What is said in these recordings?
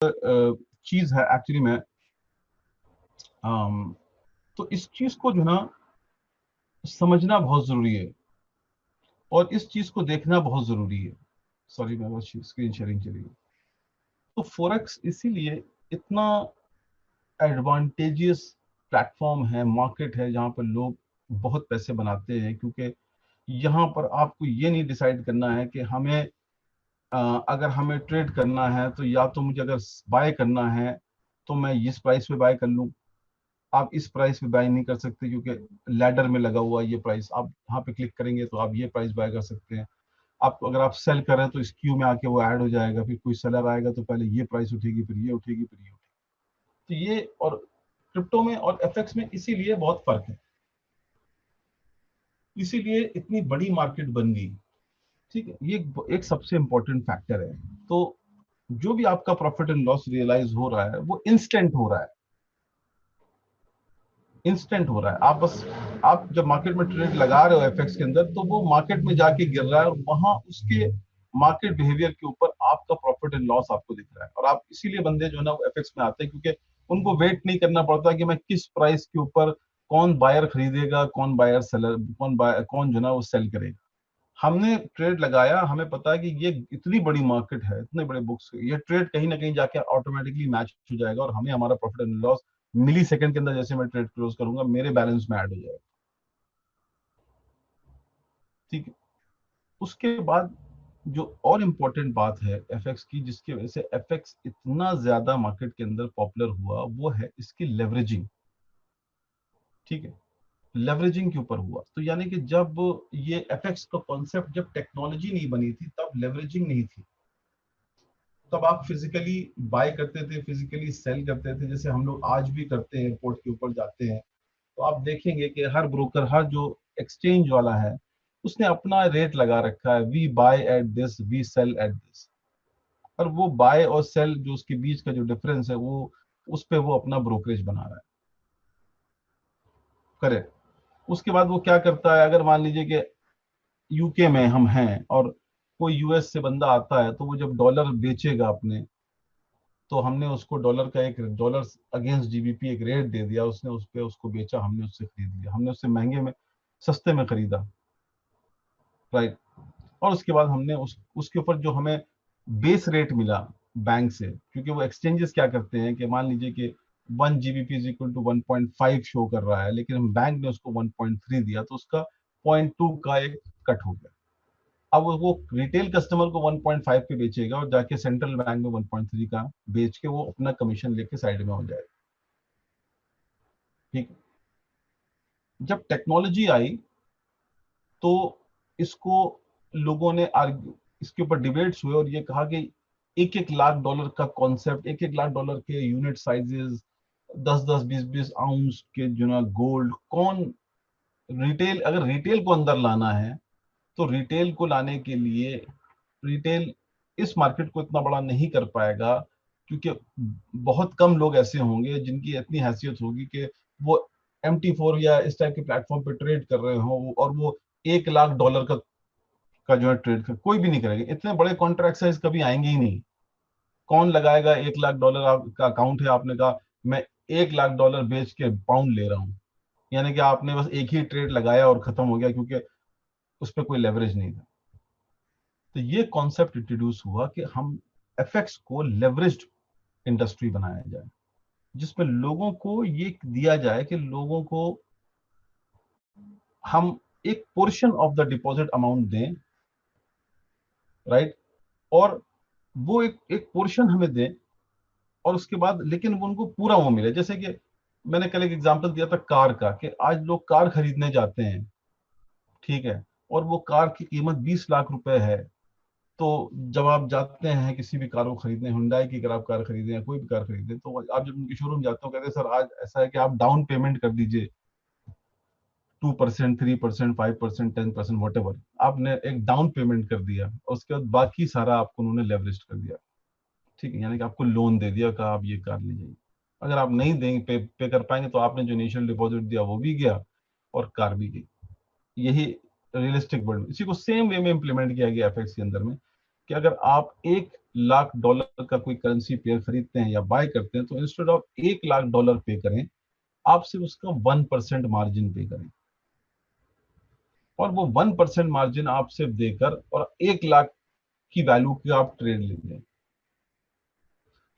चीज है एक्चुअली में। तो इस चीज को जो ना समझना बहुत जरूरी है और इस चीज को देखना बहुत जरूरी है। सॉरी, मैं बस स्क्रीन शेयरिंग चली गई। तो फॉरेक्स इसीलिए इतना एडवांटेजियस प्लेटफॉर्म है, मार्केट है, जहां पर लोग बहुत पैसे बनाते हैं, क्योंकि यहाँ पर आपको ये नहीं डिसाइड करना है कि हमें अगर हमें ट्रेड करना है तो या तो मुझे अगर बाय करना है तो मैं इस प्राइस पे बाय कर लूं। आप इस प्राइस पे बाय नहीं कर सकते क्योंकि लैडर में लगा हुआ ये प्राइस, आप यहाँ पे क्लिक करेंगे तो आप ये प्राइस बाय कर सकते हैं। आप अगर आप सेल कर रहे हैं तो इस क्यू में आके वो ऐड हो जाएगा, फिर कोई सेलर आएगा तो पहले ये प्राइस उठेगी, फिर ये उठेगी, फिर ये उठेगी। तो ये और क्रिप्टो में और एफएक्स में इसीलिए बहुत फर्क है, इसीलिए इतनी बड़ी मार्केट बन गई। ठीक है, ये एक सबसे इंपॉर्टेंट फैक्टर है। तो जो भी आपका प्रॉफिट एंड लॉस रियलाइज हो रहा है वो इंस्टेंट हो रहा है, इंस्टेंट हो रहा है। आप बस आप जब मार्केट में ट्रेड लगा रहे हो एफएक्स के अंदर तो वो मार्केट में जाके गिर रहा है और वहां उसके मार्केट बिहेवियर के ऊपर आपका प्रॉफिट एंड लॉस आपको दिख रहा है। और आप इसीलिए बंदे जो है ना वो एफएक्स में आते हैं, क्योंकि उनको वेट नहीं करना पड़ता कि मैं किस प्राइस के ऊपर कौन बायर खरीदेगा, कौन बायर सेलर, कौन जो ना वो सेल करेगा। हमने ट्रेड लगाया, हमें पता है कि ये इतनी बड़ी मार्केट है, इतने बड़े बुक्स, ये ट्रेड कहीं ना कहीं जाके ऑटोमेटिकली मैच हो जाएगा और हमें हमारा profit and loss millisecond के अंदर, जैसे मैं ट्रेड क्लोज करूंगा मेरे बैलेंस में ऐड हो जाएगा। ठीक है। उसके बाद जो और इम्पोर्टेंट बात है एफएक्स की, जिसकी वजह से एफएक्स इतना ज्यादा मार्केट के अंदर पॉपुलर हुआ, वो है इसकी लेवरेजिंग। ठीक है, लेवरेजिंग के ऊपर हुआ। तो यानी कि जब ये एफएक्स का कॉन्सेप्ट, जब टेक्नोलॉजी नहीं बनी थी तब लेवरेजिंग नहीं थी। तब आप फिजिकली बाय करते थे, फिजिकली सेल करते थे, जैसे हम लोग आज भी करते हैं, एयरपोर्ट के ऊपर जाते हैं तो आप देखेंगे कि हर ब्रोकर, हर जो एक्सचेंज वाला है, उसने अपना रेट लगा रखा है, we buy at this, we sell at this. और वो बाय और सेल जो उसके बीच का जो डिफरेंस है, वो उस पे वो अपना ब्रोकरेज बना रहा है। करेक्ट। उसके बाद वो क्या करता है, अगर मान लीजिए कि यूके में हम हैं और कोई यूएस से बंदा आता है, तो वो जब डॉलर बेचेगा अपने, तो हमने उसको डॉलर का, एक डॉलर अगेंस्ट जीबीपी एक रेट दे दिया, उसने उस पे उसको बेचा, हमने उससे खरीद लिया, हमने उससे महंगे में, सस्ते में खरीदा। राइट। और उसके बाद हमने उसके ऊपर जो हमें बेस रेट मिला बैंक से, क्योंकि वो एक्सचेंजेस क्या करते हैं कि मान लीजिए कि 1 GBP is equal to 1.5 show कर रहा है, लेकिन हम बैंक ने उसको 1.3 दिया, तो उसका 0.2 का एक कट हो गया। अब वो रिटेल कस्टमर को 1.5 पे बेचेगा और जाके सेंट्रल बैंक में 1.3 का बेच के वो अपना कमीशन लेके साइड में हो जाएगा। ठीक। जब टेक्नोलॉजी आई तो इसको लोगों ने इसके ऊपर डिबेट्स हुए और ये कहा कि 1-1 लाख डॉलर का कॉन्सेप्ट, 1-1 लाख डॉलर के यूनिट साइजेस, 10-10, 20-20 आउंस के जो ना गोल्ड, कौन रिटेल, अगर रिटेल को अंदर लाना है तो रिटेल को लाने के लिए रिटेल इस मार्केट को इतना बड़ा नहीं कर पाएगा, क्योंकि बहुत कम लोग ऐसे होंगे जिनकी इतनी हैसियत होगी कि वो MT4 या इस टाइप के प्लेटफॉर्म पे ट्रेड कर रहे हो और वो 1 लाख डॉलर का जो है ट्रेड कर, कोई भी नहीं करेगा। इतने बड़े कॉन्ट्रैक्ट साइज कभी आएंगे ही नहीं। कौन लगाएगा 1 लाख डॉलर? आपका अकाउंट है, आपने कहा मैं 1 लाख डॉलर बेच के पाउंड ले रहा हूँ, यानी कि आपने बस एक ही ट्रेड लगाया और खत्म हो गया, क्योंकि उस पर कोई लेवरेज नहीं था। तो ये कॉन्सेप्ट इंट्रोड्यूस हुआ कि हम एफएक्स को लेवरेज्ड इंडस्ट्री बनाया जाए, जिसमें लोगों को ये दिया जाए कि लोगों को हम एक portion of the deposit amount दें। राइट। और वो एक एक पोर्शन हमें दें और उसके बाद लेकिन वो उनको पूरा वो मिले। जैसे कि मैंने कल एक एग्जांपल दिया था कार का, कि आज लोग कार खरीदने जाते हैं, ठीक है, और वो कार की कीमत 20 लाख रुपए है। तो जब आप जाते हैं किसी भी कार को खरीदने, हुंडई की अगर आप कार खरीदें या कोई भी कार खरीदें, तो आप जब उनके शोरूम जाते हो, कहते हैं सर आज ऐसा है कि आप डाउन पेमेंट कर दीजिए, 2%, 3%, 5%, 10%, वट एवर। आपने एक डाउन पेमेंट कर दिया और उसके बाद बाकी सारा आपको उन्होंने लेवरेज कर दिया। ठीक है, यानी कि आपको लोन दे दिया, कहा आप ये कार ले जाइए। अगर आप नहीं देंगे, पे कर पाएंगे, तो आपने जो इनिशियल डिपॉजिट दिया वो भी गया और कार भी गई। यही रियलिस्टिक वर्ल्ड में इसी को सेम वे में इंप्लीमेंट किया गया एफएक्स के अंदर में, कि अगर आप $1 लाख का कोई करेंसी पेयर खरीदते हैं या बाय करते हैं, तो इंस्टेड ऑफ $1 लाख पे करें, आप सिर्फ उसका 1% मार्जिन पे करें, और वो 1% मार्जिन आप सिर्फ देकर और 1 लाख की वैल्यू की आप ट्रेड ले लें।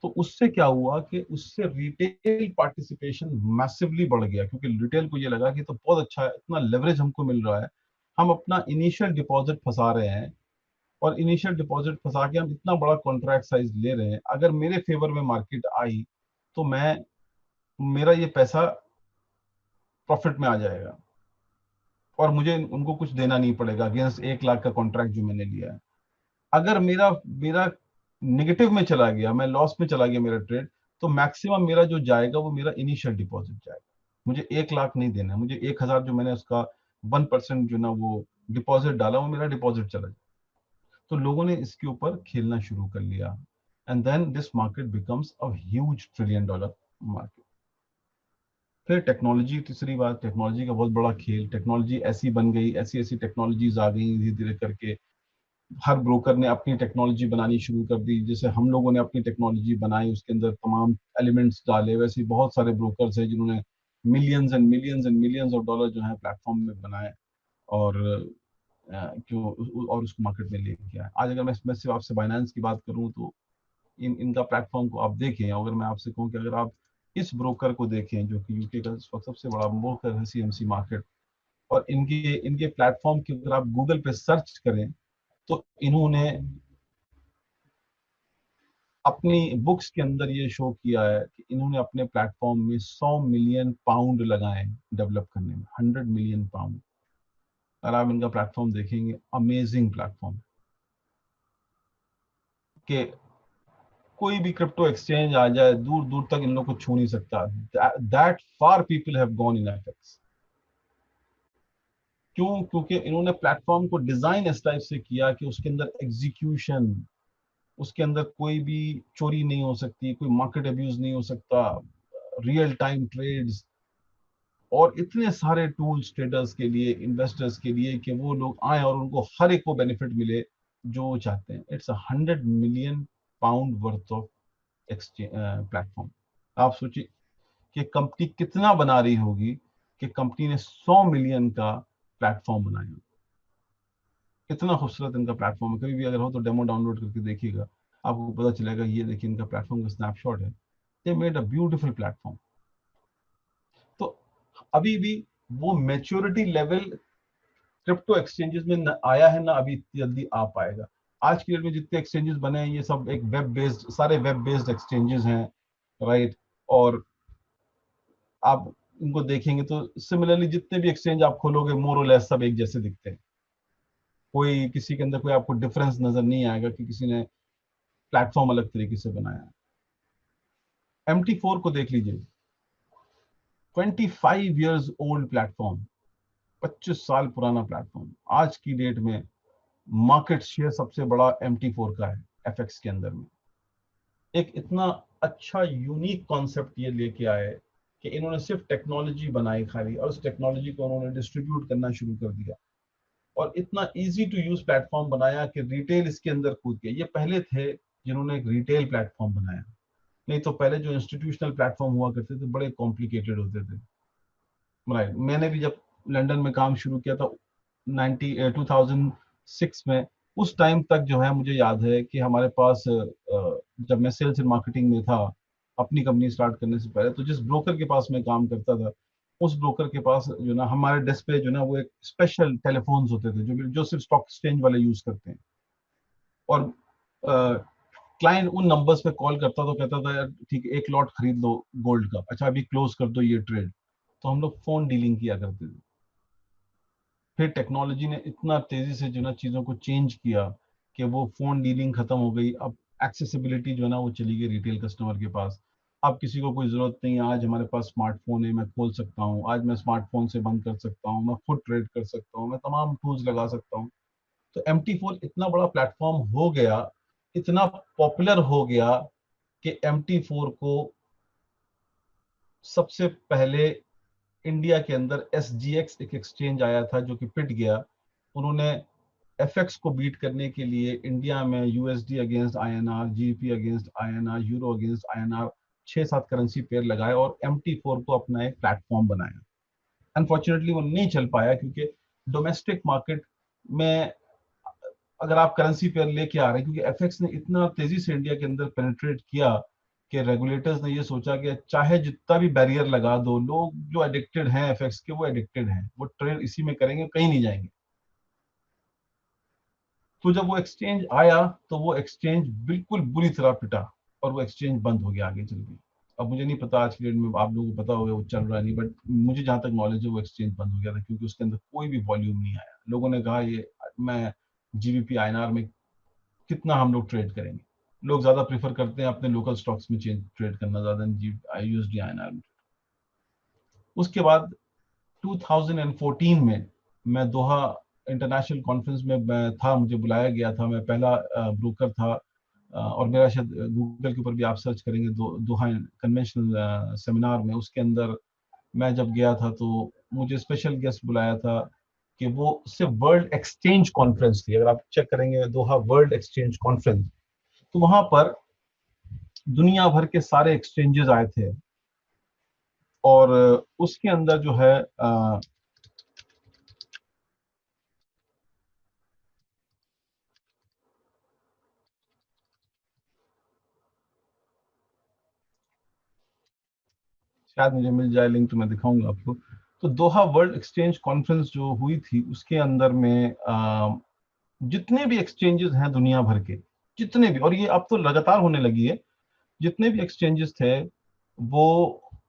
तो उससे क्या हुआ कि उससे रिटेल पार्टिसिपेशन मैसिवली बढ़ गया, क्योंकि रिटेल को ये लगा कि तो बहुत अच्छा है, इतना लेवरेज हमको मिल रहा है, हम अपना इनिशियल डिपॉजिट फंसा रहे हैं, और इनिशियल डिपॉजिट फंसा के हम इतना बड़ा कॉन्ट्रैक्ट साइज ले रहे हैं, अगर मेरे फेवर में मार्केट आई तो मैं मेरा ये पैसा प्रॉफिट में आ जाएगा, और मुझे उनको कुछ देना नहीं पड़ेगा अगेंस्ट 1 लाख का कॉन्ट्रैक्ट जो मैंने लिया है। अगर मेरा मेरा निगेटिव में चला गया, मैं लॉस में चला गया मेरा ट्रेड, तो मैक्सिमम मेरा जो जाएगा वो मेरा इनिशियल डिपॉजिट जाएगा। मुझे 1 लाख नहीं देना है, मुझे 1,000 जो मैंने उसका 1% जो ना वो डिपॉजिट डाला, वो मेरा डिपॉजिट चला जाए। तो लोगों ने इसके ऊपर खेलना शुरू कर लिया, and then this market becomes a huge $1 trillion market. फिर टेक्नोलॉजी, तीसरी बात, टेक्नोलॉजी का बहुत बड़ा खेल, टेक्नोलॉजी ऐसी बन गई, ऐसी ऐसी टेक्नोलॉजीज आ गई धीरे धीरे करके, हर ब्रोकर ने अपनी टेक्नोलॉजी बनानी शुरू कर दी। जैसे हम लोगों ने अपनी टेक्नोलॉजी बनाई, उसके अंदर तमाम एलिमेंट्स डाले, वैसे ही बहुत सारे ब्रोकर्स हैं जिन्होंने millions and millions and millions of dollar जो है प्लेटफॉर्म में बनाए, और क्यों और उसको मार्केट में लेके आए। आज अगर मैं सिर्फ आपसे बाइनेंस की बात करूं, तो इनका प्लेटफॉर्म को आप देखें, अगर मैं आपसे कहूं कि अगर आप इस ब्रोकर को देखें जो कि यूके का इस वक्त सबसे बड़ा ब्रोकर है, सीएमसी मार्केट, और इनके इनके प्लेटफॉर्म की अगर आप गूगल पे सर्च करें, तो इन्होंने अपनी बुक्स के अंदर ये शो किया है कि इन्होंने अपने प्लेटफॉर्म में 100 मिलियन पाउंड लगाए डेवलप करने में, 100 मिलियन पाउंड। अगर आप इनका प्लेटफॉर्म देखेंगे, अमेजिंग प्लेटफॉर्म, कि कोई भी क्रिप्टो एक्सचेंज आ जाए, दूर दूर तक इन लोग को छू नहीं सकता। That far people have gone in FX. क्यों? क्योंकि इन्होंने प्लेटफॉर्म को डिजाइन इस टाइप से किया कि उसके अंदर एग्जीक्यूशन, उसके अंदर कोई भी चोरी नहीं हो सकती, कोई मार्केट अब्यूज नहीं हो सकता, रियल टाइम ट्रेड्स, और इतने सारे टूल्स ट्रेडर्स के लिए, इन्वेस्टर्स के लिए, कि वो लोग आए और उनको हर एक को बेनिफिट मिले जो वो चाहते हैं। It's 100 million pound worth of exchange platform. आप सोचिए कि कंपनी कितना बना रही होगी, कि कंपनी ने 100 मिलियन का प्लेटफॉर्म बनाया। कितना खूबसूरत इनका प्लेटफॉर्म है, कभी भी अगर हो तो डेमो डाउनलोड करके देखिएगा, आपको पता चलेगा। ये देखिए इनका प्लेटफॉर्म का स्नैपशॉट है। They made a beautiful platform. तो अभी भी वो मैच्योरिटी लेवल क्रिप्टो एक्सचेंजेस में न आया है, ना अभी जल्दी आ पाएगा। आज की डेट में जितने एक्सचेंजेस बने हैं, ये सब एक वेब बेस्ड, सारे वेब बेस्ड एक्सचेंजेस हैं, राइट। और आप इनको देखेंगे तो सिमिलरली जितने भी एक्सचेंज आप खोलोगे, मोर और लेस सब एक जैसे दिखते हैं। कोई किसी के अंदर कोई आपको डिफरेंस नजर नहीं आएगा कि किसी ने प्लेटफॉर्म अलग तरीके से बनाया है। MT4 को देख लीजिए, 25 years ओल्ड प्लेटफॉर्म, 25 साल पुराना प्लेटफॉर्म। आज की डेट में मार्केट शेयर सबसे बड़ा MT4 का है एफएक्स के अंदर में। एक इतना अच्छा यूनिक कॉन्सेप्ट ये लेके आए कि इन्होंने सिर्फ टेक्नोलॉजी बनाई खाली, और उस टेक्नोलॉजी को उन्होंने डिस्ट्रीब्यूट करना शुरू कर दिया, और इतना इजी टू यूज प्लेटफॉर्म बनाया कि रिटेल इसके अंदर कूद गया। ये पहले थे जिन्होंने एक रिटेल प्लेटफॉर्म बनाया, नहीं तो पहले जो इंस्टीट्यूशनल प्लेटफॉर्म हुआ करते थे बड़े कॉम्प्लिकेटेड होते थे। राइट, मैंने भी जब लंदन में काम शुरू किया था 2006 में, उस टाइम तक जो है मुझे याद है कि हमारे पास जब मैं सेल्स एंड मार्केटिंग में था अपनी कंपनी स्टार्ट करने से पहले, तो जिस ब्रोकर के पास मैं काम करता था, उस ब्रोकर के पास जो ना हमारे डेस्क पे जो ना वो एक स्पेशल टेलीफोन्स होते थे जो सिर्फ स्टॉक एक्सचेंज वाले यूज करते हैं। और क्लाइंट उन नंबर्स पे कॉल करता तो कहता था, यार ठीक है, एक लॉट खरीद लो गोल्ड का, अच्छा अभी क्लोज कर दो ये ट्रेड। तो हम लोग फोन डीलिंग किया करते थे। फिर टेक्नोलॉजी ने इतना तेजी से जो ना चीजों को चेंज किया कि वो फोन डीलिंग खत्म हो गई। अब एक्सेसिबिलिटी जो है ना वो चली गई रिटेल कस्टमर के पास। अब किसी को कोई जरूरत नहीं है, आज हमारे पास स्मार्टफोन है, मैं खोल सकता हूँ, आज मैं स्मार्टफोन से बंद कर सकता हूँ, मैं खुद ट्रेड कर सकता हूँ, मैं तमाम टूल्स लगा सकता हूँ। तो MT4 इतना बड़ा प्लेटफॉर्म हो गया, इतना पॉपुलर हो गया, कि MT4 को सबसे पहले इंडिया के अंदर SGX एक एक्सचेंज आया था जो कि पिट गया। उन्होंने एफएक्स को बीट करने के लिए इंडिया में USD against INR, GBP against INR, euro against INR 6-7 currency pair लगाए और MT4 को अपना एक प्लेटफॉर्म बनाया। अनफॉर्चुनेटली वो नहीं चल पाया क्योंकि डोमेस्टिक मार्केट में अगर आप करेंसी पेयर लेके आ रहे हैं, क्योंकि एफएक्स ने इतना तेजी से इंडिया के अंदर पेनिट्रेट किया कि रेगुलेटर्स ने ये सोचा कि चाहे जितना भी बैरियर लगा दो, लोग जो एडिक्टेड हैं एफएक्स के वो एडिक्टेड हैं, वो ट्रेड इसी में करेंगे, कहीं नहीं जाएंगे। तो जब वो एक्सचेंज आया तो वो एक्सचेंज बिल्कुल बुरी तरह पिटा और वो एक्सचेंज बंद हो गया आगे चल के। अब मुझे नहीं पता आज की डेट में आप लोगों को पता होगा वो चल रहा नहीं, बट मुझे जहां तक नॉलेज है वो एक्सचेंज बंद हो गया था क्योंकि उसके अंदर कोई भी वॉल्यूम नहीं आया। लोगों ने कहा ये मैं जीबीपी आईएनआर में कितना हम लोग ट्रेड करेंगे। लोग ज्यादा प्रेफर करते हैं अपने लोकल स्टॉक्स में चेंज ट्रेड करना ज्यादा यूएसडी आईएनआर में। उसके बाद 2014 में मैं दोहा इंटरनेशनल कॉन्फ्रेंस में मैं था, मुझे बुलाया गया था, मैं पहला ब्रोकर था। और मेरा शायद गूगल के ऊपर भी आप सर्च करेंगे दोहा कन्वेंशनल सेमिनार में, उसके अंदर मैं जब गया था तो मुझे स्पेशल गेस्ट बुलाया था कि वो सिर्फ वर्ल्ड एक्सचेंज कॉन्फ्रेंस थी। अगर आप चेक करेंगे दोहा वर्ल्ड एक्सचेंज कॉन्फ्रेंस, तो वहां पर दुनिया भर के सारे एक्सचेंजेस आए थे और उसके अंदर जो है शायद मुझे मिल जाए लिंक तो मैं दिखाऊंगा आपको। तो दोहा वर्ल्ड एक्सचेंज कॉन्फ्रेंस जो हुई थी उसके अंदर में जितने भी एक्सचेंजेस हैं दुनिया भर के, जितने भी, और ये अब तो लगातार होने लगी है, जितने भी एक्सचेंजेस थे वो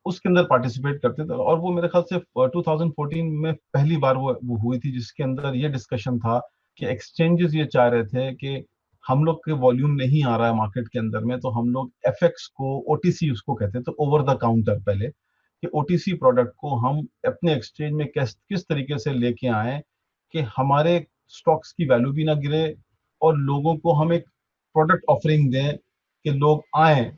उसके अंदर पार्टिसिपेट करते थे। और वो मेरे ख्याल से 2014 में पहली बार वो हुई थी जिसके अंदर ये डिस्कशन था कि एक्सचेंजेस ये चाह रहे थे कि हम लोग के वॉल्यूम नहीं आ रहा है मार्केट के अंदर में, तो हम लोग एफएक्स को, ओटीसी उसको कहते हैं, तो ओवर द काउंटर पहले, कि ओटीसी प्रोडक्ट को हम अपने एक्सचेंज में किस किस तरीके से लेके आए कि हमारे स्टॉक्स की वैल्यू भी ना गिरे और लोगों को हम एक प्रोडक्ट ऑफरिंग दें कि लोग आए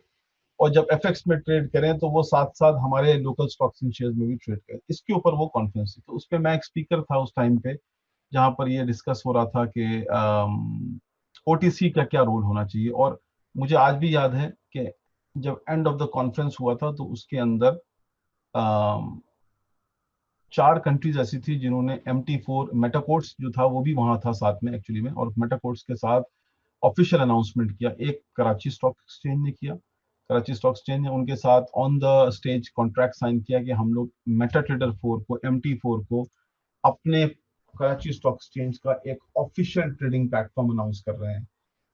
और जब एफएक्स में ट्रेड करें तो वो साथ साथ हमारे लोकल स्टॉक्स एंड शेयर्स में भी ट्रेड करें। इसके ऊपर वो कॉन्फ्रेंस थी, तो उस पर मैं एक स्पीकर था उस टाइम पे, जहां पर ये डिस्कस हो रहा था कि ओटीसी का क्या रोल होना चाहिए। और मुझे आज भी याद है कि जब एंड ऑफ द कॉन्फ्रेंस हुआ था तो उसके अंदर 4 कंट्रीज ऐसी थी जिन्होंने MT4 मेटाकोर्ट्स जो था वो भी वहां था साथ में एक्चुअली में, और मेटाकोर्ट्स के साथ ऑफिशियल अनाउंसमेंट किया। एक कराची स्टॉक एक्सचेंज ने किया, कराची स्टॉक एक्सचेंज ने उनके साथ on the stage contract sign किया कि हम लोग मेटा ट्रेडर 4 को, MT4 को अपने कराची स्टॉक एक्सचेंज का एक ऑफिशियल ट्रेडिंग प्लेटफॉर्म अनाउंस कर रहे हैं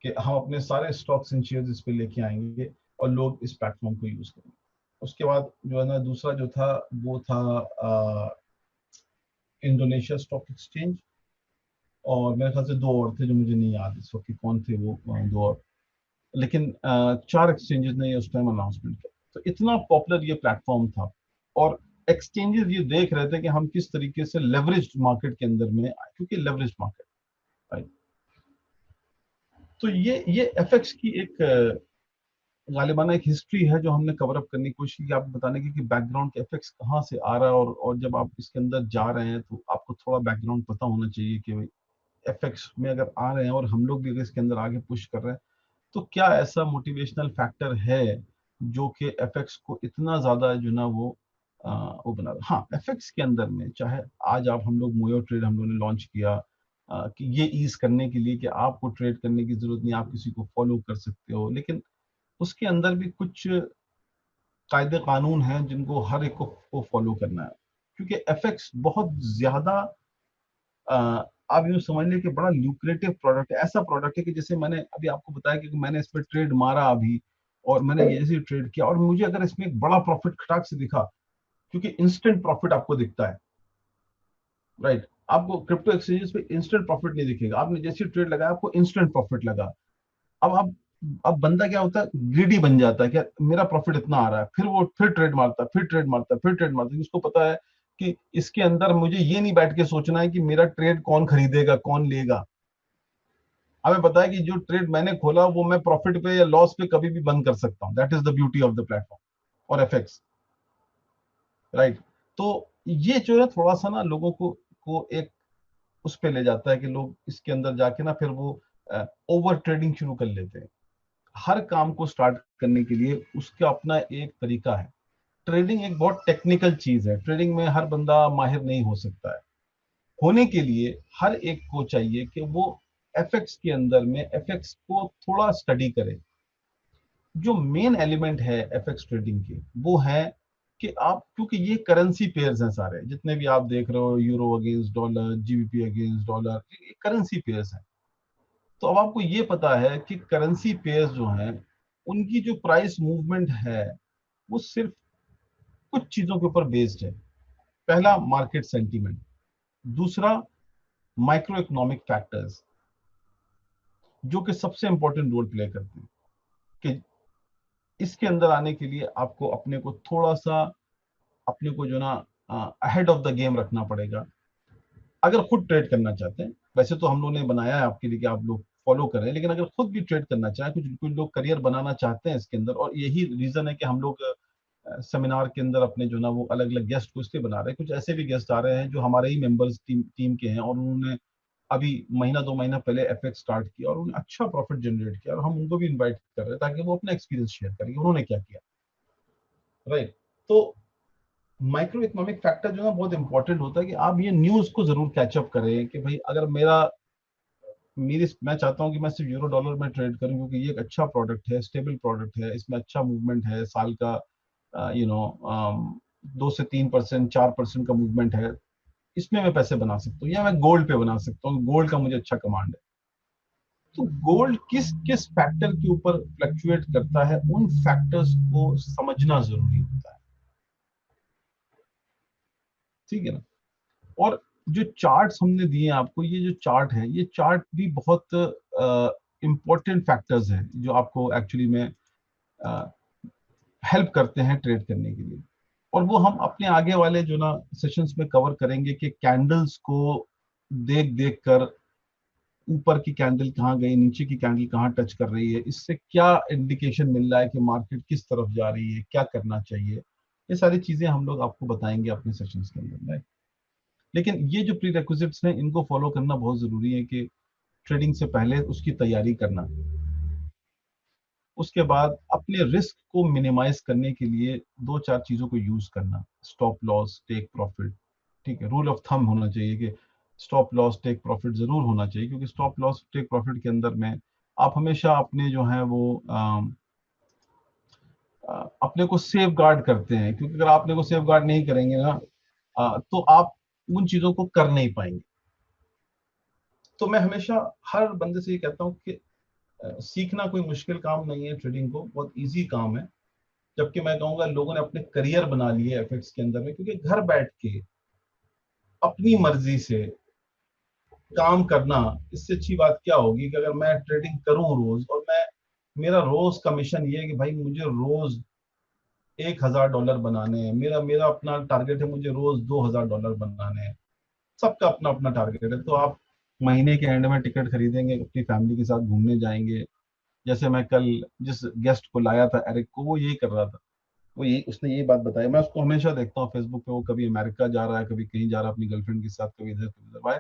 कि हम अपने सारे स्टॉक्स एंड शेयर्स इस पे लेके आएंगे और लोग इस प्लेटफॉर्म को यूज करेंगे। उसके बाद जो है ना दूसरा जो था वो था इंडोनेशिया स्टॉक एक्सचेंज, और मेरे ख्याल से 2 और थे जो मुझे नहीं याद इस वक्त कौन थे वो 2 और, लेकिन 4 एक्सचेंजेस ने उस टाइम अनाउंसमेंट किया। तो इतना पॉपुलर ये प्लेटफॉर्म था और एक्सचेंजेस ये देख रहे थे कि हम किस तरीके से लेवरेज मार्केट के अंदर में आए, क्योंकि लेवरेज मार्केट, राइट। तो ये एफएक्स की एक गालिबाना एक हिस्ट्री है जो हमने कवर अप करने की कोशिश की, आपको बताने की कि बैकग्राउंड के एफएक्स कहाँ से आ रहा है। और जब आप इसके अंदर जा रहे हैं तो आपको थोड़ा बैकग्राउंड पता होना चाहिए कि एफएक्स में अगर आ रहे हैं और हम लोग भी अगर इसके अंदर आगे पुश कर रहे हैं तो क्या ऐसा मोटिवेशनल फैक्टर है जो कि एफएक्स को इतना ज्यादा जो ना वो बना रहा। हाँ, एफएक्स के अंदर में चाहे आज आप हम लोग मोयो ट्रेड हम लोगों ने लॉन्च किया कि ये ईज करने के लिए कि आपको ट्रेड करने की जरूरत नहीं, आप किसी को फॉलो कर सकते हो, लेकिन उसके अंदर भी कुछ कायदे कानून हैं जिनको हर एक को फॉलो करना है, क्योंकि एफएक्स बहुत ज्यादा आप यूँ समझ लें कि बड़ा ल्यूक्रेटिव प्रोडक्ट है। ऐसा प्रोडक्ट है कि जैसे मैंने अभी आपको बताया कि मैंने इस पर ट्रेड मारा अभी और मैंने ऐसे ट्रेड किया और मुझे अगर इसमें एक बड़ा प्रॉफिट खटाक से दिखा, क्योंकि इंस्टेंट प्रॉफिट आपको दिखता है, राइट। आपको क्रिप्टो एक्सचेंजेस पे इंस्टेंट प्रॉफिट नहीं दिखेगा, आपने जैसे ट्रेड लगाया आपको इंस्टेंट प्रॉफिट लगा। अब आप अब बंदा क्या होता है, ग्रीडी बन जाता है, क्या मेरा प्रॉफिट इतना आ रहा है, फिर वो फिर ट्रेड मारता है, फिर ट्रेड मारता है, फिर ट्रेड मारता है। उसको पता है कि इसके अंदर मुझे ये नहीं बैठ के सोचना है कि मेरा ट्रेड कौन खरीदेगा कौन लेगा। हमें पता है कि जो ट्रेड मैंने खोला वो मैं प्रॉफिट पे या लॉस पे कभी भी बंद कर सकता हूँ। That is the beauty of the platform और एफएक्स, राइट। तो ये जो है थोड़ा सा ना लोगों को एक उस पे ले जाता है कि लोग इसके अंदर जाके ना फिर वो ओवर ट्रेडिंग शुरू कर लेते हैं। हर काम को स्टार्ट करने के लिए उसका अपना एक तरीका है। ट्रेडिंग एक बहुत टेक्निकल चीज है, ट्रेडिंग में हर बंदा माहिर नहीं हो सकता है। होने के लिए हर एक को चाहिए कि वो एफएक्स के अंदर में एफएक्स को थोड़ा स्टडी करे। जो मेन एलिमेंट है एफएक्स ट्रेडिंग के वो है कि आप, क्योंकि ये करेंसी पेयर्स हैं सारे जितने भी आप देख रहे हो, euro against dollar, GBP against dollar, ये करेंसी पेयर्स हैं। तो अब आपको ये पता है कि करेंसी पेयर्स जो हैं उनकी जो प्राइस मूवमेंट है वो सिर्फ कुछ चीजों के ऊपर बेस्ड है। पहला मार्केट सेंटीमेंट, दूसरा माइक्रो इकोनॉमिक फैक्टर्स जो कि सबसे इंपॉर्टेंट रोल प्ले करते हैं। कि इसके अंदर आने के लिए आपको अपने को थोड़ा सा, अपने को जो ना अहेड ऑफ द गेम रखना पड़ेगा अगर खुद ट्रेड करना चाहते हैं। वैसे तो हम लोगों ने बनाया है आपके लिए कि आप लोग फॉलो करें, लेकिन अगर खुद भी ट्रेड करना चाहें, कुछ कुछ लोग करियर बनाना चाहते हैं इसके अंदर, और यही रीजन है कि हम लोग सेमिनार के अंदर अपने जो ना वो अलग अलग गेस्ट को इसलिए बना रहे हैं। कुछ ऐसे भी गेस्ट आ रहे हैं जो हमारे ही मेंबर्स टीम के हैं और उन्होंने अभी महीना 2 महीना पहले एफएक्स स्टार्ट किया और उन्होंने अच्छा प्रॉफिट जनरेट किया, और हम उनको भी इनवाइट कर रहे हैं ताकि वो अपना एक्सपीरियंस शेयर करें उन्होंने क्या किया। राइट। तो माइक्रो इकोनॉमिक फैक्टर जो है बहुत इंपॉर्टेंट होता है कि आप ये न्यूज को जरूर कैचअप करें कि भाई अगर मैं चाहता हूं कि मैं सिर्फ यूरो डॉलर में ट्रेड करूं क्योंकि ये एक अच्छा प्रोडक्ट है, स्टेबल प्रोडक्ट है, इसमें अच्छा मूवमेंट है, साल का 2 से 3%, 4% का मूवमेंट है, इसमें मैं पैसे बना सकता हूँ, या मैं गोल्ड पे बना सकता हूँ, गोल्ड का मुझे अच्छा कमांड है। तो गोल्ड किस किस फैक्टर के ऊपर फ्लक्चुएट करता है, उन फैक्टर्स को समझना जरूरी होता है। ठीक है ना। और जो चार्ट्स हमने दिए आपको, ये जो चार्ट है, ये चार्ट भी बहुत इंपॉर्टेंट फैक्टर्स हैं जो आपको एक्चुअली में हेल्प करते हैं ट्रेड करने के लिए। और वो हम अपने आगे वाले जो ना सेशंस में कवर करेंगे कि कैंडल्स को देख देख कर ऊपर की कैंडल कहाँ गई, नीचे की कैंडल कहाँ टच कर रही है, इससे क्या इंडिकेशन मिल रहा है कि मार्केट किस तरफ जा रही है, क्या करना चाहिए। ये सारी चीजें हम लोग आपको बताएंगे अपने सेशंस के अंदर, राइट। लेकिन ये जो प्री रिक्विजिट्स हैं इनको फॉलो करना बहुत जरूरी है कि ट्रेडिंग से पहले उसकी तैयारी करना। उसके बाद अपने रिस्क को मिनिमाइज करने के लिए 2-4 चीजों को यूज करना। Stop loss, take profit. ठीक है, रूल ऑफ थंब होना चाहिए कि स्टॉप लॉस टेक प्रॉफिट जरूर होना चाहिए, क्योंकि स्टॉप लॉस टेक प्रॉफिट के अंदर में आप हमेशा अपने जो है वो अपने को सेफ गार्ड करते हैं, क्योंकि अगर आप अपने को सेफ गार्ड नहीं करेंगे ना तो आप उन चीजों को कर नहीं पाएंगे। तो मैं हमेशा हर बंदे से ये कहता हूँ कि सीखना कोई मुश्किल काम नहीं है, ट्रेडिंग को बहुत इजी काम है। जबकि मैं कहूंगा लोगों ने अपने करियर बना लिए एफएक्स के अंदर में, क्योंकि घर बैठ के अपनी मर्जी से काम करना, इससे अच्छी बात क्या होगी कि अगर मैं ट्रेडिंग करूं रोज, और मैं, मेरा रोज का मिशन ये है कि भाई मुझे रोज $1,000 बनाने हैं, मेरा मेरा अपना टारगेट है, मुझे रोज $2,000 बनाने हैं। सबका अपना अपना टारगेट है। तो आप महीने के एंड में टिकट खरीदेंगे, अपनी फैमिली के साथ घूमने जाएंगे। जैसे मैं कल जिस गेस्ट को लाया था एरिक को, वो यही कर रहा था, वो यही, उसने यही बात बताई। मैं उसको हमेशा देखता हूँ फेसबुक पे, वो कभी अमेरिका जा रहा है, कभी कहीं जा रहा है अपनी गर्लफ्रेंड के साथ, कभी इधर कभी उधर। Why?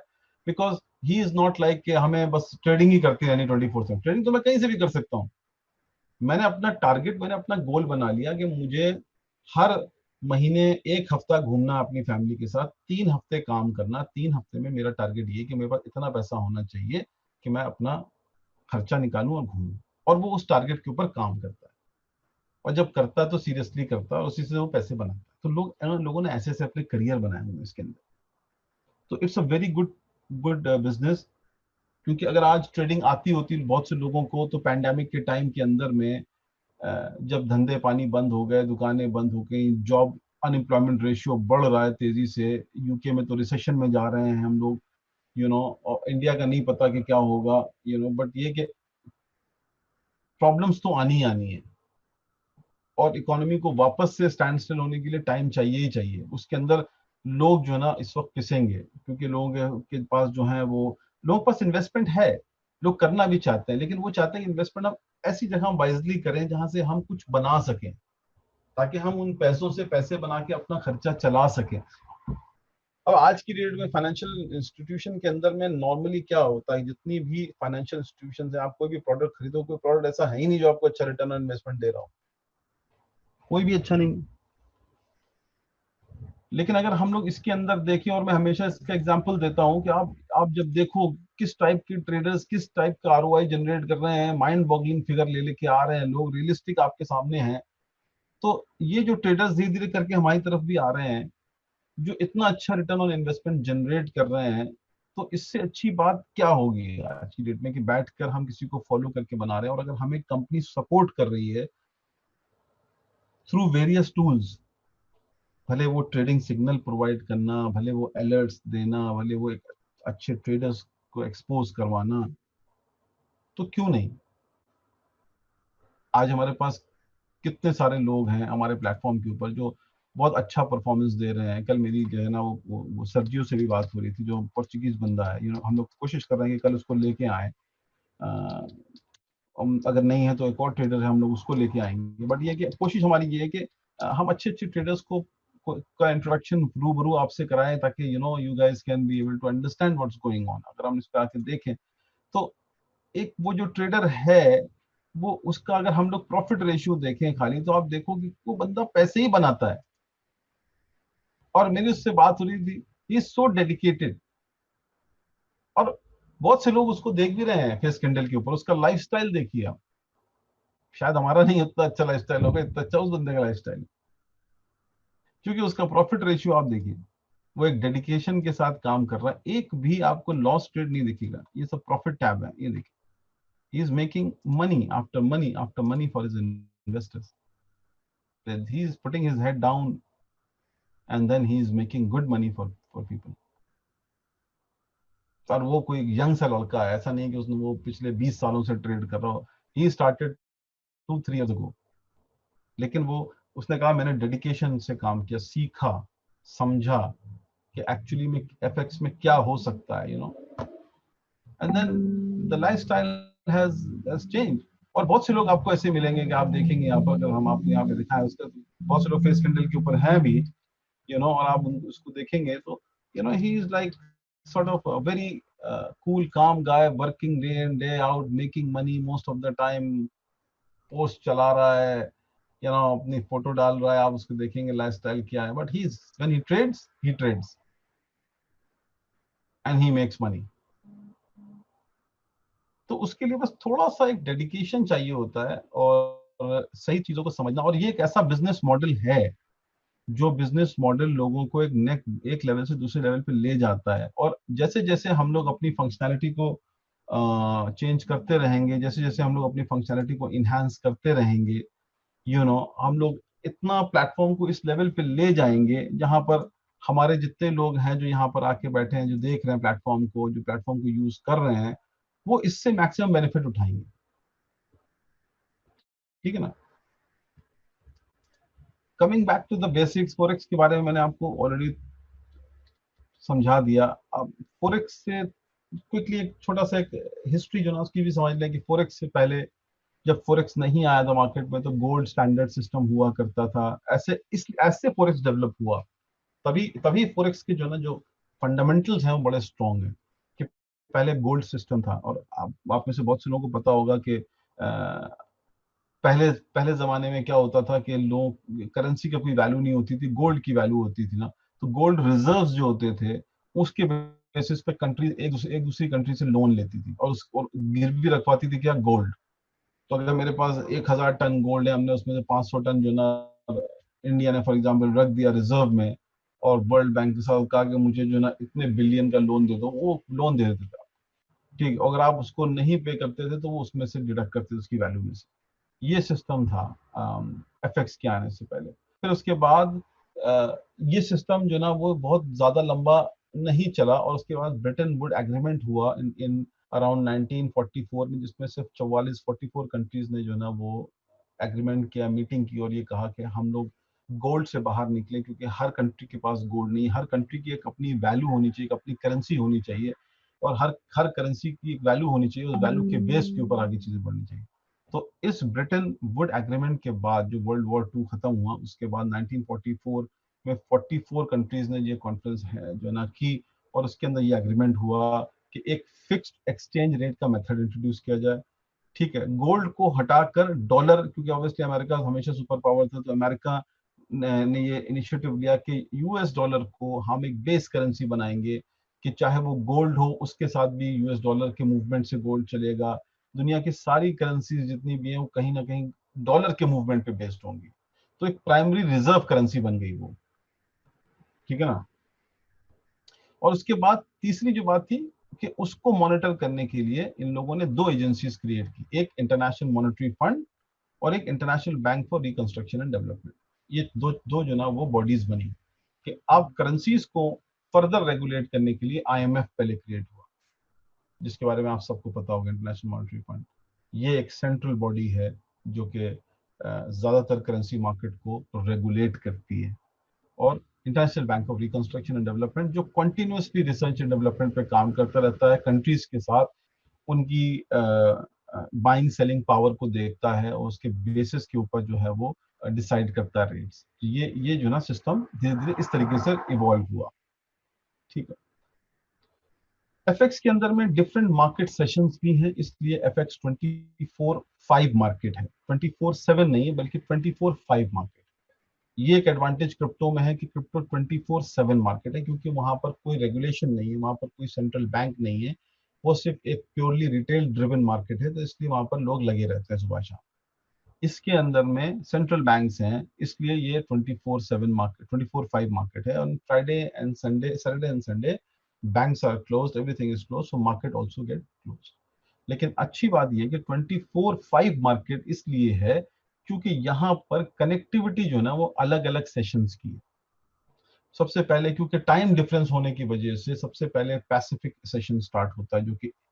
Because he is not like कि हमें बस ट्रेडिंग ही करती रहनी 24/7। ट्रेडिंग तो मैं कहीं से भी कर सकता हूँ। मैंने अपना टारगेट, मैंने अपना गोल बना लिया कि मुझे हर महीने एक हफ्ता घूमना अपनी फैमिली के साथ, 3 हफ्ते काम करना, 3 हफ्ते में मेरा टारगेट ये कि मेरे पास इतना पैसा होना चाहिए कि मैं अपना खर्चा निकालूं और घूमूं। और वो उस टारगेट के ऊपर काम करता है, और जब करता है तो सीरियसली करता है, और उसी से वो पैसे बनाता है। तो लोगों ने ऐसे ऐसे अपने करियर बनाए हुए हैं इसके अंदर। तो it's a very good good business. क्योंकि अगर आज ट्रेडिंग आती होती बहुत से लोगों को, तो पैंडेमिक के टाइम के अंदर में जब धंधे पानी बंद हो गए, दुकानें बंद हो गई, जॉब अनएम्प्लॉयमेंट रेशियो बढ़ रहा है तेजी से, यूके में तो रिसेशन में जा रहे हैं हम लोग, और इंडिया का नहीं पता कि क्या होगा, बट ये कि प्रॉब्लम्स तो आनी ही आनी है। और इकोनॉमी को वापस से स्टैंड स्टिल होने के लिए टाइम चाहिए ही चाहिए। उसके अंदर लोग जो है ना इस वक्त पिसेंगे, क्योंकि लोगों के पास जो है वो, लोगों के पास इन्वेस्टमेंट है, लोग करना भी चाहते हैं, लेकिन वो चाहते हैं कि इन्वेस्टमेंट हम ऐसी जगह वाइजली करें जहां से हम कुछ बना सकें, ताकि हम उन पैसों से पैसे बना के अपना खर्चा चला सकें। अब आज की डेट में फाइनेंशियल इंस्टीट्यूशन के अंदर में नॉर्मली क्या होता है, जितनी भी फाइनेंशियल इंस्टीट्यूशन है, आप कोई भी प्रोडक्ट खरीदो, कोई प्रोडक्ट ऐसा है ही नहीं जो आपको अच्छा रिटर्न ऑन इन्वेस्टमेंट दे रहा हो, कोई भी अच्छा नहीं। लेकिन अगर हम लोग इसके अंदर देखें, और मैं हमेशा इसका एग्जांपल देता हूं कि आप जब देखो किस टाइप के ट्रेडर्स किस टाइप का आरओआई जनरेट कर रहे हैं, माइंड बॉगलिंग फिगर ले लेके आ रहे हैं लोग, रियलिस्टिक आपके सामने हैं। तो ये जो ट्रेडर्स धीरे धीरे करके हमारी तरफ भी आ रहे हैं, जो इतना अच्छा रिटर्न ऑन इन्वेस्टमेंट जनरेट कर रहे हैं, तो इससे अच्छी बात क्या होगी आज की डेट में कि बैठकर हम किसी को फॉलो करके बना रहे हैं। और अगर हमें कंपनी सपोर्ट कर रही है थ्रू वेरियस टूल्स, भले वो ट्रेडिंग सिग्नल प्रोवाइड करना, भले वो अलर्ट्स देना, भले वो एक अच्छे ट्रेडर्स को एक्सपोज करवाना, तो क्यों नहीं। आज हमारे पास कितने सारे लोग हैं हमारे प्लेटफॉर्म के ऊपर जो बहुत अच्छा परफॉर्मेंस दे रहे हैं। कल मेरी जो है ना वो सर्जियो से भी बात हो रही थी, जो पोर्चुगीज बंदा है, हम लोग कोशिश कर रहे हैं कि कल उसको लेके आए। अगर नहीं है तो एक और ट्रेडर है, हम लोग उसको लेके आएंगे। बट ये कि कोशिश हमारी ये है कि हम अच्छे अच्छे ट्रेडर्स का इंट्रोडक्शन रूबरू आपसे कराएं, ताकि you guys can be able to understand what's going on. अगर हम इस पे आके देखें तो एक वो जो ट्रेडर है, वो उसका अगर हम लोग प्रॉफिट रेशियो देखें खाली, तो आप देखो कि वो बंदा पैसे ही बनाता है। और मेरी उससे बात हो रही थी, ही इज सो डेडिकेटेड। और बहुत से लोग उसको देख भी रहे हैं फेस कैंडल के ऊपर, उसका लाइफस्टाइल देखिए आप। शायद हमारा नहीं उतना अच्छा लाइफस्टाइल होगा, इतना अच्छा उस बंदे का लाइफस्टाइल, क्योंकि उसका प्रॉफिट रेशियो आप देखिए, वो एक डेडिकेशन के साथ काम कर रहा है। एक भी आपको लॉस ट्रेड नहीं दिखेगा, ये सब प्रॉफिट टैब है। ये देखिए, he is making money after money after money for his investors. Then he is putting his head down, and then he is making good money for people. और वो कोई यंग सा लड़का है, ऐसा नहीं कि उसने वो पिछले 20 सालों से ट्रेड कर रहा हो। He started 2-3 years ago। लेकिन वो उसने कहा मैंने डेडिकेशन से काम किया, सीखा, समझा कि एक्चुअली में एफएक्स में क्या हो सकता है, and then the lifestyle has change. और बहुत से लोग आपको ऐसे मिलेंगे कि आप देखेंगे यहाँ पर, अगर हम आपको यहाँ पे दिखाएं उसका, बहुत से लोग फेस कैंडल के ऊपर हैं भी, और आप उसको देखेंगे तो he is like sort of a very cool calm guy, working day in day out, making money most of the time, post चला रहा है, अपनी फोटो डाल रहा है, आप उसको देखेंगे लाइफस्टाइल क्या है। But he when he trades and he makes money. तो उसके लिए बस थोड़ा सा एक डेडिकेशन चाहिए होता है, और सही चीजों को समझना। और ये एक ऐसा बिजनेस मॉडल है जो बिजनेस मॉडल लोगों को एक लेवल से दूसरे लेवल पे ले जाता है। और जैसे जैसे हम लोग अपनी फंक्शनैलिटी को चेंज करते रहेंगे, जैसे जैसे हम लोग अपनी फंक्शनैलिटी को इन्हांस करते रहेंगे, हम लोग इतना प्लेटफॉर्म को इस लेवल पे ले जाएंगे जहां पर हमारे जितने लोग हैं जो यहाँ पर आके बैठे हैं, जो देख रहे हैं प्लेटफॉर्म को, जो प्लेटफॉर्म को यूज कर रहे हैं, वो इससे मैक्सिमम बेनिफिट उठाएंगे। ठीक है ना। Coming back to the basics, forex के बारे में मैंने आपको ऑलरेडी समझा दिया। अब फॉरेक्स से क्विकली एक छोटा सा एक हिस्ट्री जो ना उसकी भी समझ लें कि फॉरेक्स से पहले, जब फॉरेक्स नहीं आया था मार्केट में, तो गोल्ड स्टैंडर्ड सिस्टम हुआ करता था। ऐसे फॉरेक्स डेवलप हुआ। तभी तभी फॉरेक्स के जो फंडामेंटल्स हैं वो बड़े स्ट्रॉन्ग हैं। कि पहले गोल्ड सिस्टम था, और आप में से बहुत से लोगों को पता होगा कि पहले पहले जमाने में क्या होता था कि लोग करेंसी का कोई वैल्यू नहीं होती थी, गोल्ड की वैल्यू होती थी ना। तो गोल्ड रिजर्व्स जो होते थे, उसके बेसिस पे कंट्री एक दूसरी कंट्री से लोन लेती थी, और गिरवी रखवाती थी क्या, गोल्ड। तो अगर मेरे पास 1,000 टन गोल्ड है, हमने उसमें से 500 टन जो ना इंडिया ने फॉर एग्जांपल रख दिया रिजर्व में, और वर्ल्ड बैंक के साथ कहा कि मुझे जो ना इतने बिलियन का लोन दे दो, वो लोन दे देते थे। ठीक, अगर आप उसको नहीं पे करते थे तो वो उसमें से डिडक्ट करते थे उसकी वैल्यू में से। ये सिस्टम था एफएक्स के आने से पहले। फिर उसके बाद ये सिस्टम जो ना वो बहुत ज्यादा लंबा नहीं चला, और उसके बाद ब्रिटेन वुड एग्रीमेंट हुआ इन अराउंड 1944 में, जिसमें सिर्फ 44 कंट्रीज ने जो ना वो एग्रीमेंट किया, मीटिंग की, और ये कहा कि हम लोग गोल्ड से बाहर निकले, क्योंकि हर कंट्री के पास गोल्ड नहीं, हर कंट्री की एक अपनी वैल्यू होनी चाहिए, एक अपनी करेंसी होनी चाहिए, और हर हर करेंसी की एक वैल्यू होनी चाहिए, उस वैल्यू के बेस के ऊपर आगे चीजें बढ़नी चाहिए। तो इस ब्रिटेन वुड एग्रीमेंट के बाद जो वर्ल्ड वॉर 2 खत्म हुआ, उसके बाद 1944 में 44 कंट्रीज ने ये कॉन्फ्रेंस है जो है ना की, और उसके अंदर ये एग्रीमेंट हुआ कि एक फिक्स्ड एक्सचेंज रेट का मेथड इंट्रोड्यूस किया जाए। ठीक है, गोल्ड को हटाकर डॉलर, क्योंकि ऑब्वियसली अमेरिका हमेशा सुपर पावर था, तो अमेरिका ने ये इनिशिएटिव लिया कि यूएस डॉलर को हम एक बेस करेंसी बनाएंगे, कि चाहे वो गोल्ड हो उसके साथ भी यूएस डॉलर के मूवमेंट से गोल्ड चलेगा। दुनिया की सारी करेंसीज जितनी भी हैं वो कहीं ना कहीं डॉलर के मूवमेंट पे बेस्ड होंगी। तो एक प्राइमरी रिजर्व करेंसी बन गई वो। ठीक है ना। और उसके बाद तीसरी जो बात थी कि उसको मॉनिटर करने के लिए इन लोगों ने दो एजेंसीज क्रिएट की, एक इंटरनेशनल मॉनेटरी फंड और एक international bank for reconstruction and development. ये दो दो जो ना वो बॉडीज बनी कि अब करेंसीज को फर्दर रेगुलेट करने के लिए आईएमएफ पहले क्रिएट हुआ, जिसके बारे में आप सबको पता होगा, इंटरनेशनल मॉनेटरी फंड। ये एक सेंट्रल बॉडी है जो कि ज्यादातर करेंसी मार्केट को रेगुलेट करती है। और international bank of reconstruction and development जो कंटिन्यूसली रिसर्च एंड डेवलपमेंट पे काम करता रहता है कंट्रीज के साथ, उनकी बाइंग सेलिंग पावर को देखता है और उसके बेसिस के ऊपर जो है वो डिसाइड करता है रेट्स। ये जो ना सिस्टम धीरे धीरे इस तरीके से इवॉल्व हुआ। ठीक है। एफएक्स के अंदर में डिफरेंट मार्केट सेशंस भी हैं, इसलिए एफएक्स 24/5 मार्केट है, 24/7 नहीं है बल्कि 24/5 मार्केट। ये एक एडवांटेज क्रिप्टो में है कि क्रिप्टो 24/7 मार्केट है, क्योंकि वहां पर कोई रेगुलेशन नहीं है, वहां पर कोई सेंट्रल बैंक नहीं है, वो सिर्फ एक प्योरली रिटेल ड्रिवन मार्केट है, तो इसलिए वहां पर लोग लगे रहते हैं सुबह शाम। इसके अंदर में सेंट्रल बैंक्स हैं, इसलिए ये 24/7 मार्केट, 24/5 मार्केट है। On Friday and Sunday, Saturday and Sunday banks are closed, everything is close, so market also get closed. लेकिन अच्छी बात यह है कि 24/5 मार्केट इसलिए है क्योंकि यहाँ पर कनेक्टिविटी जो है ना वो अलग अलग सेशंस की है। सबसे पहले क्योंकि टाइम डिफरेंस होने की वजह से सबसे पहले पैसिफिक सेशन स्टार्ट होता है,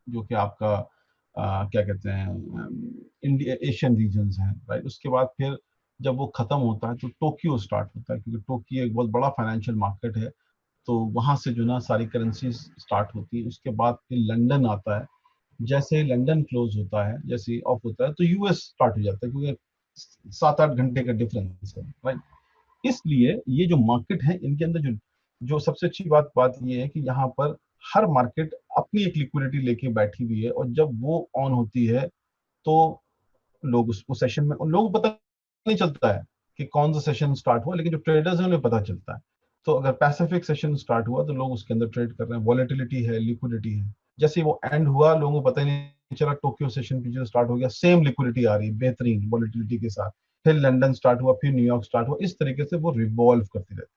जो कि आपका क्या कहते हैं, इंडिया एशियन रीजन्स हैं, राइट। उसके बाद फिर जब वो खत्म होता है तो टोक्यो स्टार्ट होता है, क्योंकि टोक्यो एक बहुत बड़ा फाइनेंशियल मार्केट है, तो वहां से जो ना सारी करेंसी स्टार्ट होती है। उसके बाद फिर लंदन आता है, जैसे ही लंदन क्लोज होता है, जैसे ही ऑफ होता है तो यूएस स्टार्ट हो जाता है, क्योंकि 7-8 घंटे का डिफरेंस है, राइट। इसलिए ये जो मार्केट है इनके अंदर जो जो सबसे अच्छी बात ये है कि यहाँ पर हर मार्केट अपनी एक लिक्विडिटी लेके बैठी हुई है, और जब वो ऑन होती है तो लोग उस सेशन में, उन लोगों को पता नहीं चलता है कि कौन सा सेशन स्टार्ट हुआ, लेकिन जो ट्रेडर्स हैं उन्हें पता चलता है। तो अगर पैसिफिक सेशन स्टार्ट हुआ तो लोग उसके अंदर ट्रेड कर रहे हैं, वॉलेटिलिटी है, लिक्विडिटी है। जैसे ही वो एंड हुआ लोगों को पता ही नहीं चला, टोक्यो सेशन की जो स्टार्ट हो गया, सेम लिक्विडिटी आ रही है बेहतरीन वॉलेटिलिटी के साथ। फिर लंदन स्टार्ट हुआ, फिर न्यूयॉर्क स्टार्ट हुआ, इस तरीके से वो रिवॉल्व करती रहती है।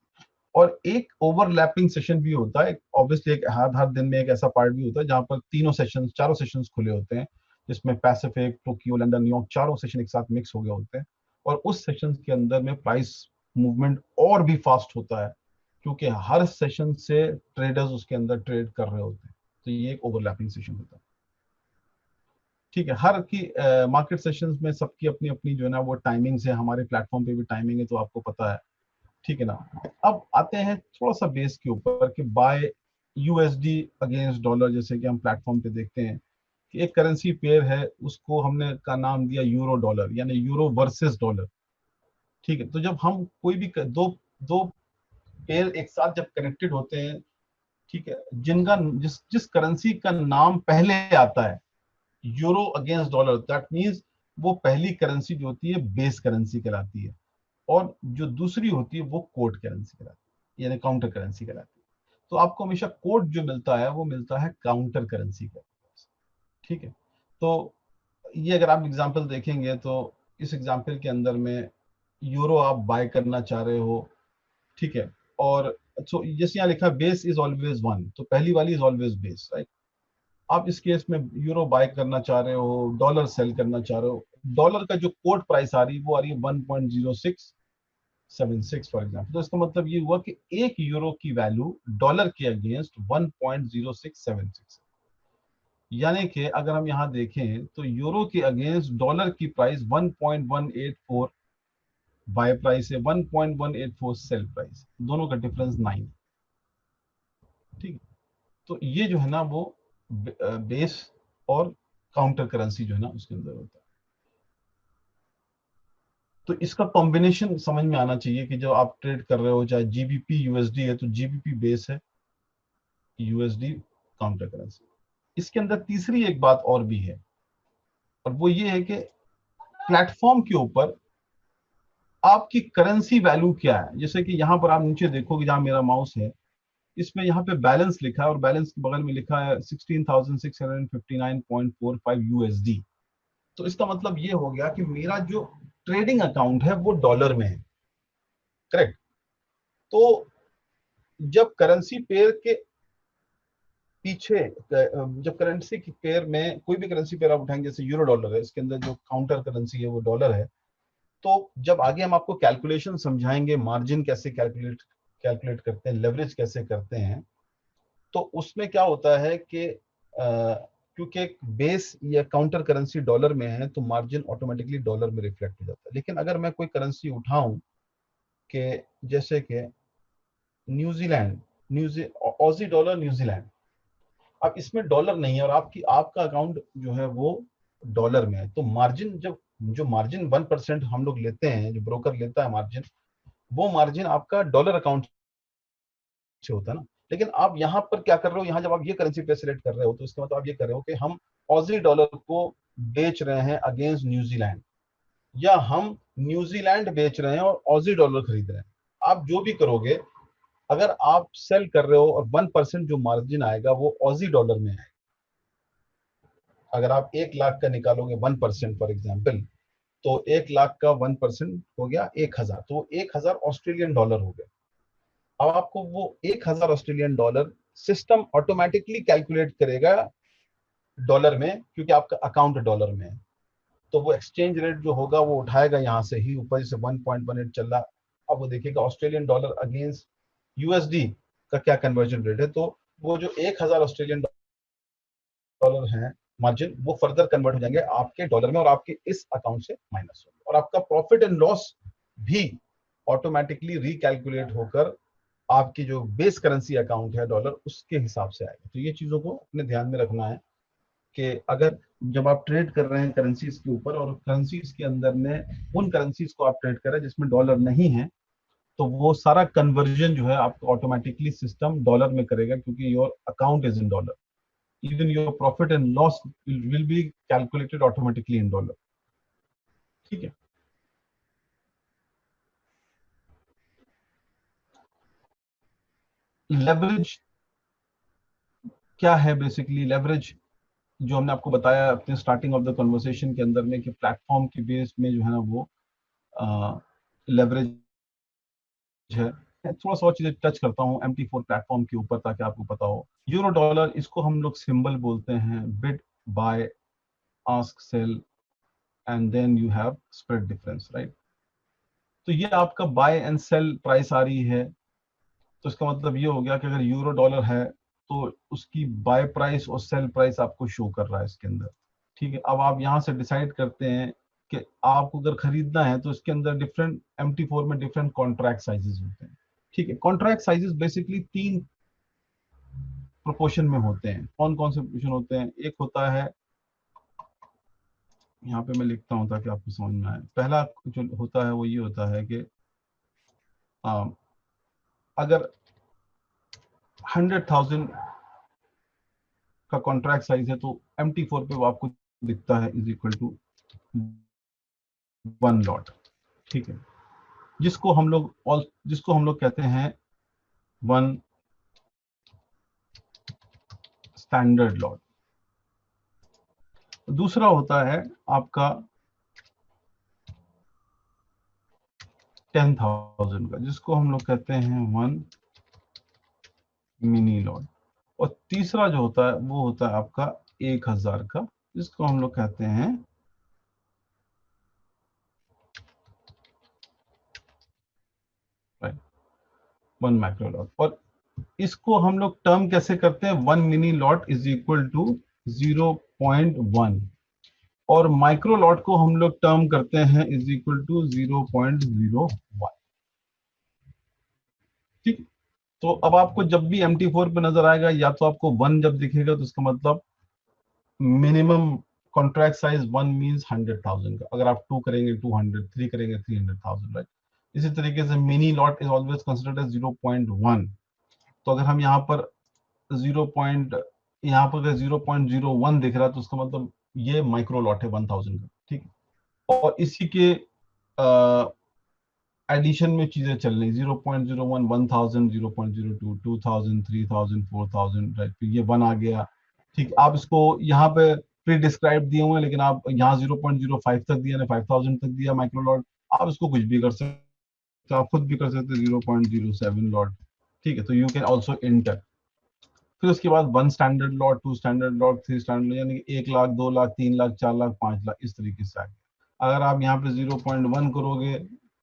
और एक ओवरलैपिंग सेशन भी होता है, ऑब्वियसली एक हर दिन में एक ऐसा पार्ट भी होता है जहां पर तीनों सेशन, चारों सेशंस खुले होते हैं, जिसमें पैसिफिक, टोक्यो, लंदन, न्यूयॉर्क चारों सेशन एक साथ मिक्स हो गए होते हैं। और उस सेशन के अंदर में प्राइस मूवमेंट और भी फास्ट होता है, क्योंकि हर सेशन से ट्रेडर्स उसके अंदर ट्रेड कर रहे होते हैं। तो ये एक ओवरलैपिंग सेशन होता है। ठीक है, हर की मार्केट सेशंस में सबकी अपनी अपनी जो है ना वो टाइमिंग्स है, हमारे प्लेटफॉर्म पे भी टाइमिंग है, तो आपको पता है। ठीक है ना। अब आते हैं थोड़ा सा बेस के ऊपर कि बाय यूएसडी अगेंस्ट डॉलर, जैसे कि हम प्लेटफॉर्म पे देखते हैं कि एक करेंसी पेयर है, उसको हमने का नाम दिया यूरो डॉलर, यानी यूरो वर्सेस डॉलर। ठीक है, तो जब हम कोई भी दो दो पेयर एक साथ जब कनेक्टेड होते हैं, ठीक है, जिनका जिस जिस करेंसी का नाम पहले आता है euro against dollar, that means वो पहली करेंसी जो होती है बेस करेंसी कहलाती है, और जो दूसरी होती है वो कोड करेंसी कहलाती है, यानी काउंटर करेंसी कहलाती है। तो आपको हमेशा कोड जो मिलता है वो मिलता है काउंटर करेंसी का। ठीक है। तो ये अगर आप एग्जांपल देखेंगे तो इस एग्जांपल के अंदर में यूरो आप बाय करना चाह रहे हो, ठीक है, और तो जैसे यहाँ लिखा बेस इज ऑलवेज वन, तो पहली वाली इज ऑलवेज बेस, राइट। आप इस केस में यूरो बाय करना चाह रहे हो, डॉलर सेल करना चाह रहे हो, डॉलर का जो कोड प्राइस आ रही है वो आ रही है 1.0676 फॉर एग्जाम्पल। तो इसका मतलब ये हुआ कि एक यूरो की वैल्यू डॉलर के अगेंस्ट 1.0676, यानी कि अगर हम यहां देखें तो यूरो के अगेंस्ट डॉलर की प्राइस 1.184 बाय प्राइस है, 1.184 सेल प्राइस, दोनों का डिफरेंस 9। ठीक है। तो ये जो है ना वो बेस और काउंटर करेंसी जो है ना उसके अंदर होता है। तो इसका कॉम्बिनेशन समझ में आना चाहिए कि जब आप ट्रेड कर रहे हो, चाहे जीबीपी यूएसडी है तो जीबीपी बेस है, यूएसडी काउंटर करेंसी। इसके अंदर तीसरी एक बात और भी है, और वो ये है कि प्लेटफॉर्म के ऊपर आपकी करेंसी वैल्यू क्या है। जैसे कि यहाँ पर आप नीचे देखोगे, जहां मेरा माउस है, इसमें यहाँ पे बैलेंस लिखा है और बैलेंस के बगल में लिखा है 16,659.45 यूएसडी। तो इसका मतलब ये हो गया कि मेरा जो ट्रेडिंग अकाउंट है वो डॉलर में है, करेक्ट। तो जब करेंसी पेयर के पीछे, जब करेंसी की पेयर में कोई भी करेंसी पेयर आप उठाएंगे, जैसे यूरो डॉलर है, इसके अंदर जो काउंटर करेंसी है वो डॉलर है। तो जब आगे हम आपको कैलकुलेशन समझाएंगे, मार्जिन कैसे कैलकुलेट कैलकुलेट करते हैं, लेवरेज कैसे करते हैं, तो उसमें क्या होता है कि क्योंकि बेस या काउंटर करेंसी डॉलर में है तो मार्जिन ऑटोमेटिकली डॉलर में रिफ्लेक्ट हो जाता है। लेकिन अगर मैं कोई करेंसी उठाऊं कि जैसे कि न्यूजीलैंड, ऑजी डॉलर न्यूजीलैंड, अब इसमें डॉलर नहीं है और आपका अकाउंट जो है वो डॉलर में है, तो मार्जिन जब जो मार्जिन 1% हम लोग लेते हैं, जो ब्रोकर लेता है मार्जिन, वो मार्जिन आपका डॉलर अकाउंट से होता है ना। लेकिन आप यहाँ पर क्या कर रहे हो, यहाँ जब आप ये करेंसी पे सिलेक्ट कर रहे हो तो इसका मतलब आप ये कर रहे हो कि हम ऑजी डॉलर को बेच रहे हैं अगेंस्ट न्यूजीलैंड, या हम न्यूजीलैंड बेच रहे हैं और ऑजी डॉलर खरीद रहे हैं। आप जो भी करोगे, अगर आप सेल कर रहे हो और 1% जो मार्जिन आएगा वो ऑजी डॉलर में है। अगर आप 1 लाख का निकालोगे 1% फॉर एग्जाम्पल, तो 1 लाख का 1% हो गया 1,000, तो 1,000 ऑस्ट्रेलियन डॉलर हो गए। अब आपको वो 1,000 Australian dollar system automatically calculate करेगा डॉलर में, क्योंकि आपका अकाउंट डॉलर में है। तो वो एक्सचेंज रेट जो होगा वो उठाएगा यहाँ से ही ऊपर से 1.18 चल रहा, अब वो देखेगा ऑस्ट्रेलियन डॉलर अगेंस्ट यूएसडी का क्या कन्वर्जन रेट है। तो वो जो 1,000 ऑस्ट्रेलियन डॉलर है मार्जिन, वो फर्दर कन्वर्ट हो जाएंगे आपके डॉलर में और आपके इस अकाउंट से माइनस होंगे, और आपका प्रॉफिट एंड लॉस भी ऑटोमेटिकली रिकैलकुलेट होकर आपकी जो बेस करेंसी अकाउंट है डॉलर, उसके हिसाब से आएगा। तो ये चीजों को अपने ध्यान में रखना है कि अगर जब आप ट्रेड कर रहे हैं करेंसीज के ऊपर, और करेंसीज के अंदर में उन करेंसीज को आप ट्रेड कर रहे हैं जिसमें डॉलर नहीं है, तो वो सारा कन्वर्जन जो है आपको ऑटोमेटिकली सिस्टम डॉलर में करेगा, क्योंकि your account is in dollar. even your profit and loss will be calculated automatically in dollar। ठीक है। लेवरेज क्या है? बेसिकली लेवरेज जो हमने आपको बताया अपने स्टार्टिंग ऑफ द कन्वर्सेशन के अंदर में, कि प्लेटफॉर्म के बेस में जो है ना वो लेवरेज है। थोड़ा सा और चीजें टच करता हूँ MT4 प्लेटफॉर्म के ऊपर, ताकि आपको पता हो। यूरो डॉलर, इसको हम लोग सिंबल बोलते हैं, bid, buy, ask, sell, and then you have spread difference, right. तो ये आपका बाय एंड सेल प्राइस आ रही है। तो इसका मतलब ये हो गया कि अगर यूरो डॉलर है तो उसकी बाय प्राइस और सेल प्राइस आपको शो कर रहा है इसके अंदर। ठीक है। अब आप यहाँ से डिसाइड करते हैं कि आपको अगर खरीदना है, तो इसके अंदर डिफरेंट MT4 में डिफरेंट कॉन्ट्रैक्ट साइजेस होते हैं। ठीक है। कॉन्ट्रैक्ट साइजेस बेसिकली 3 प्रोपोर्शन में होते हैं। कौन कौन से प्रोपोर्शन होते हैं? एक होता है, यहाँ पे मैं लिखता हूँ ताकि आपको समझ में आए। पहला जो होता है वो ये होता है कि अगर 100,000 का कॉन्ट्रैक्ट साइज है तो MT4 पे वो आपको दिखता है इज इक्वल टू 1 लॉट। ठीक है। जिसको हम लोग कहते हैं 1 स्टैंडर्ड लॉट। दूसरा होता है आपका 10,000 का, जिसको हम लोग कहते हैं 1 मिनी लॉट। और तीसरा जो होता है वो होता है आपका 1,000 का, जिसको हम लोग कहते हैं 1 माइक्रो लॉट। और इसको हम लोग टर्म कैसे करते हैं? 1 mini lot is equal to 0.1, और माइक्रो लॉट को हम लोग टर्म करते हैं इज इक्वल टू 0.01। ठीक। तो अब आपको जब भी MT4 पे नजर आएगा, या तो आपको 1 जब दिखेगा तो इसका मतलब मिनिमम कॉन्ट्रैक्ट साइज 1 मींस 100,000 का, अगर आप 2 करेंगे 200, 3 करेंगे 300,000, राइट। इसी तरीके से mini lot is always considered as 0.1। तो अगर हम यहाँ पर 0 पॉइंट, यहाँ पर अगर 0.01 दिख रहा है तो उसका मतलब ये माइक्रो लॉट है 1000 का, ठीक है। और इसी के एडिशन में चीजें चल रही, 0.01 1000, 0.02 2000, 3000, 4000, राइट। फिर ये 1 आ गया, ठीक। आप इसको यहाँ पे प्री डिस्क्राइब दिए हुए हैं, लेकिन आप यहाँ 0.05 तक दिया ना, 5000 तक दिया माइक्रो लॉट, आप इसको कुछ भी कर सकते हो, आप खुद भी कर सकते हो 0.07 लॉट, ठीक है। तो यू कैन ऑल्सो इंटर। फिर उसके बाद 1 standard lot, 2 standard lot, 3 standard, यानी कि 1 लाख, 2 लाख, 3 लाख, 4 लाख, 5 लाख, इस तरीके से आ गया। अगर आप यहाँ पे 0.1 करोगे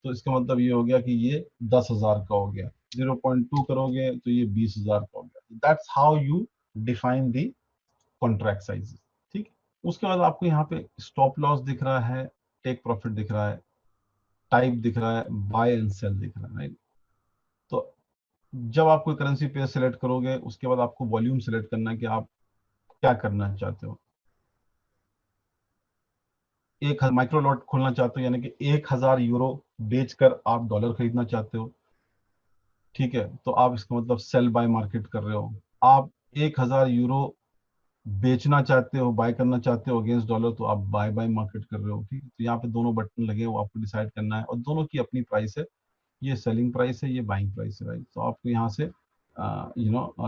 तो इसका मतलब ये हो गया कि ये 10,000 का हो गया, 0.2 करोगे तो ये 20,000 का हो गया। That's how you define the contract size, ठीक। उसके बाद आपको यहाँ पे स्टॉप लॉस दिख रहा है, टेक प्रॉफिट दिख रहा है, टाइप दिख रहा है, बाय एंड सेल दिख रहा है, राइट। तो जब आप कोई करेंसी पेयर सेलेक्ट करोगे उसके बाद आपको वॉल्यूम सेलेक्ट करना है कि आप क्या करना चाहते हो। एक माइक्रो लॉट खोलना चाहते हो, यानी कि 1,000 यूरो बेचकर आप डॉलर खरीदना चाहते हो, ठीक है। तो आप इसका मतलब सेल बाय मार्केट कर रहे हो। आप 1,000 यूरो बेचना चाहते हो, बाय करना चाहते हो अगेंस्ट डॉलर, तो आप बाय बाय मार्केट कर रहे हो, ठीक है। तो यहाँ पे दोनों बटन लगे हैं, वो आपको डिसाइड करना है, और दोनों की अपनी प्राइस है। ये सेलिंग प्राइस है, ये बाइंग प्राइस है, राइट। तो आपको यहाँ से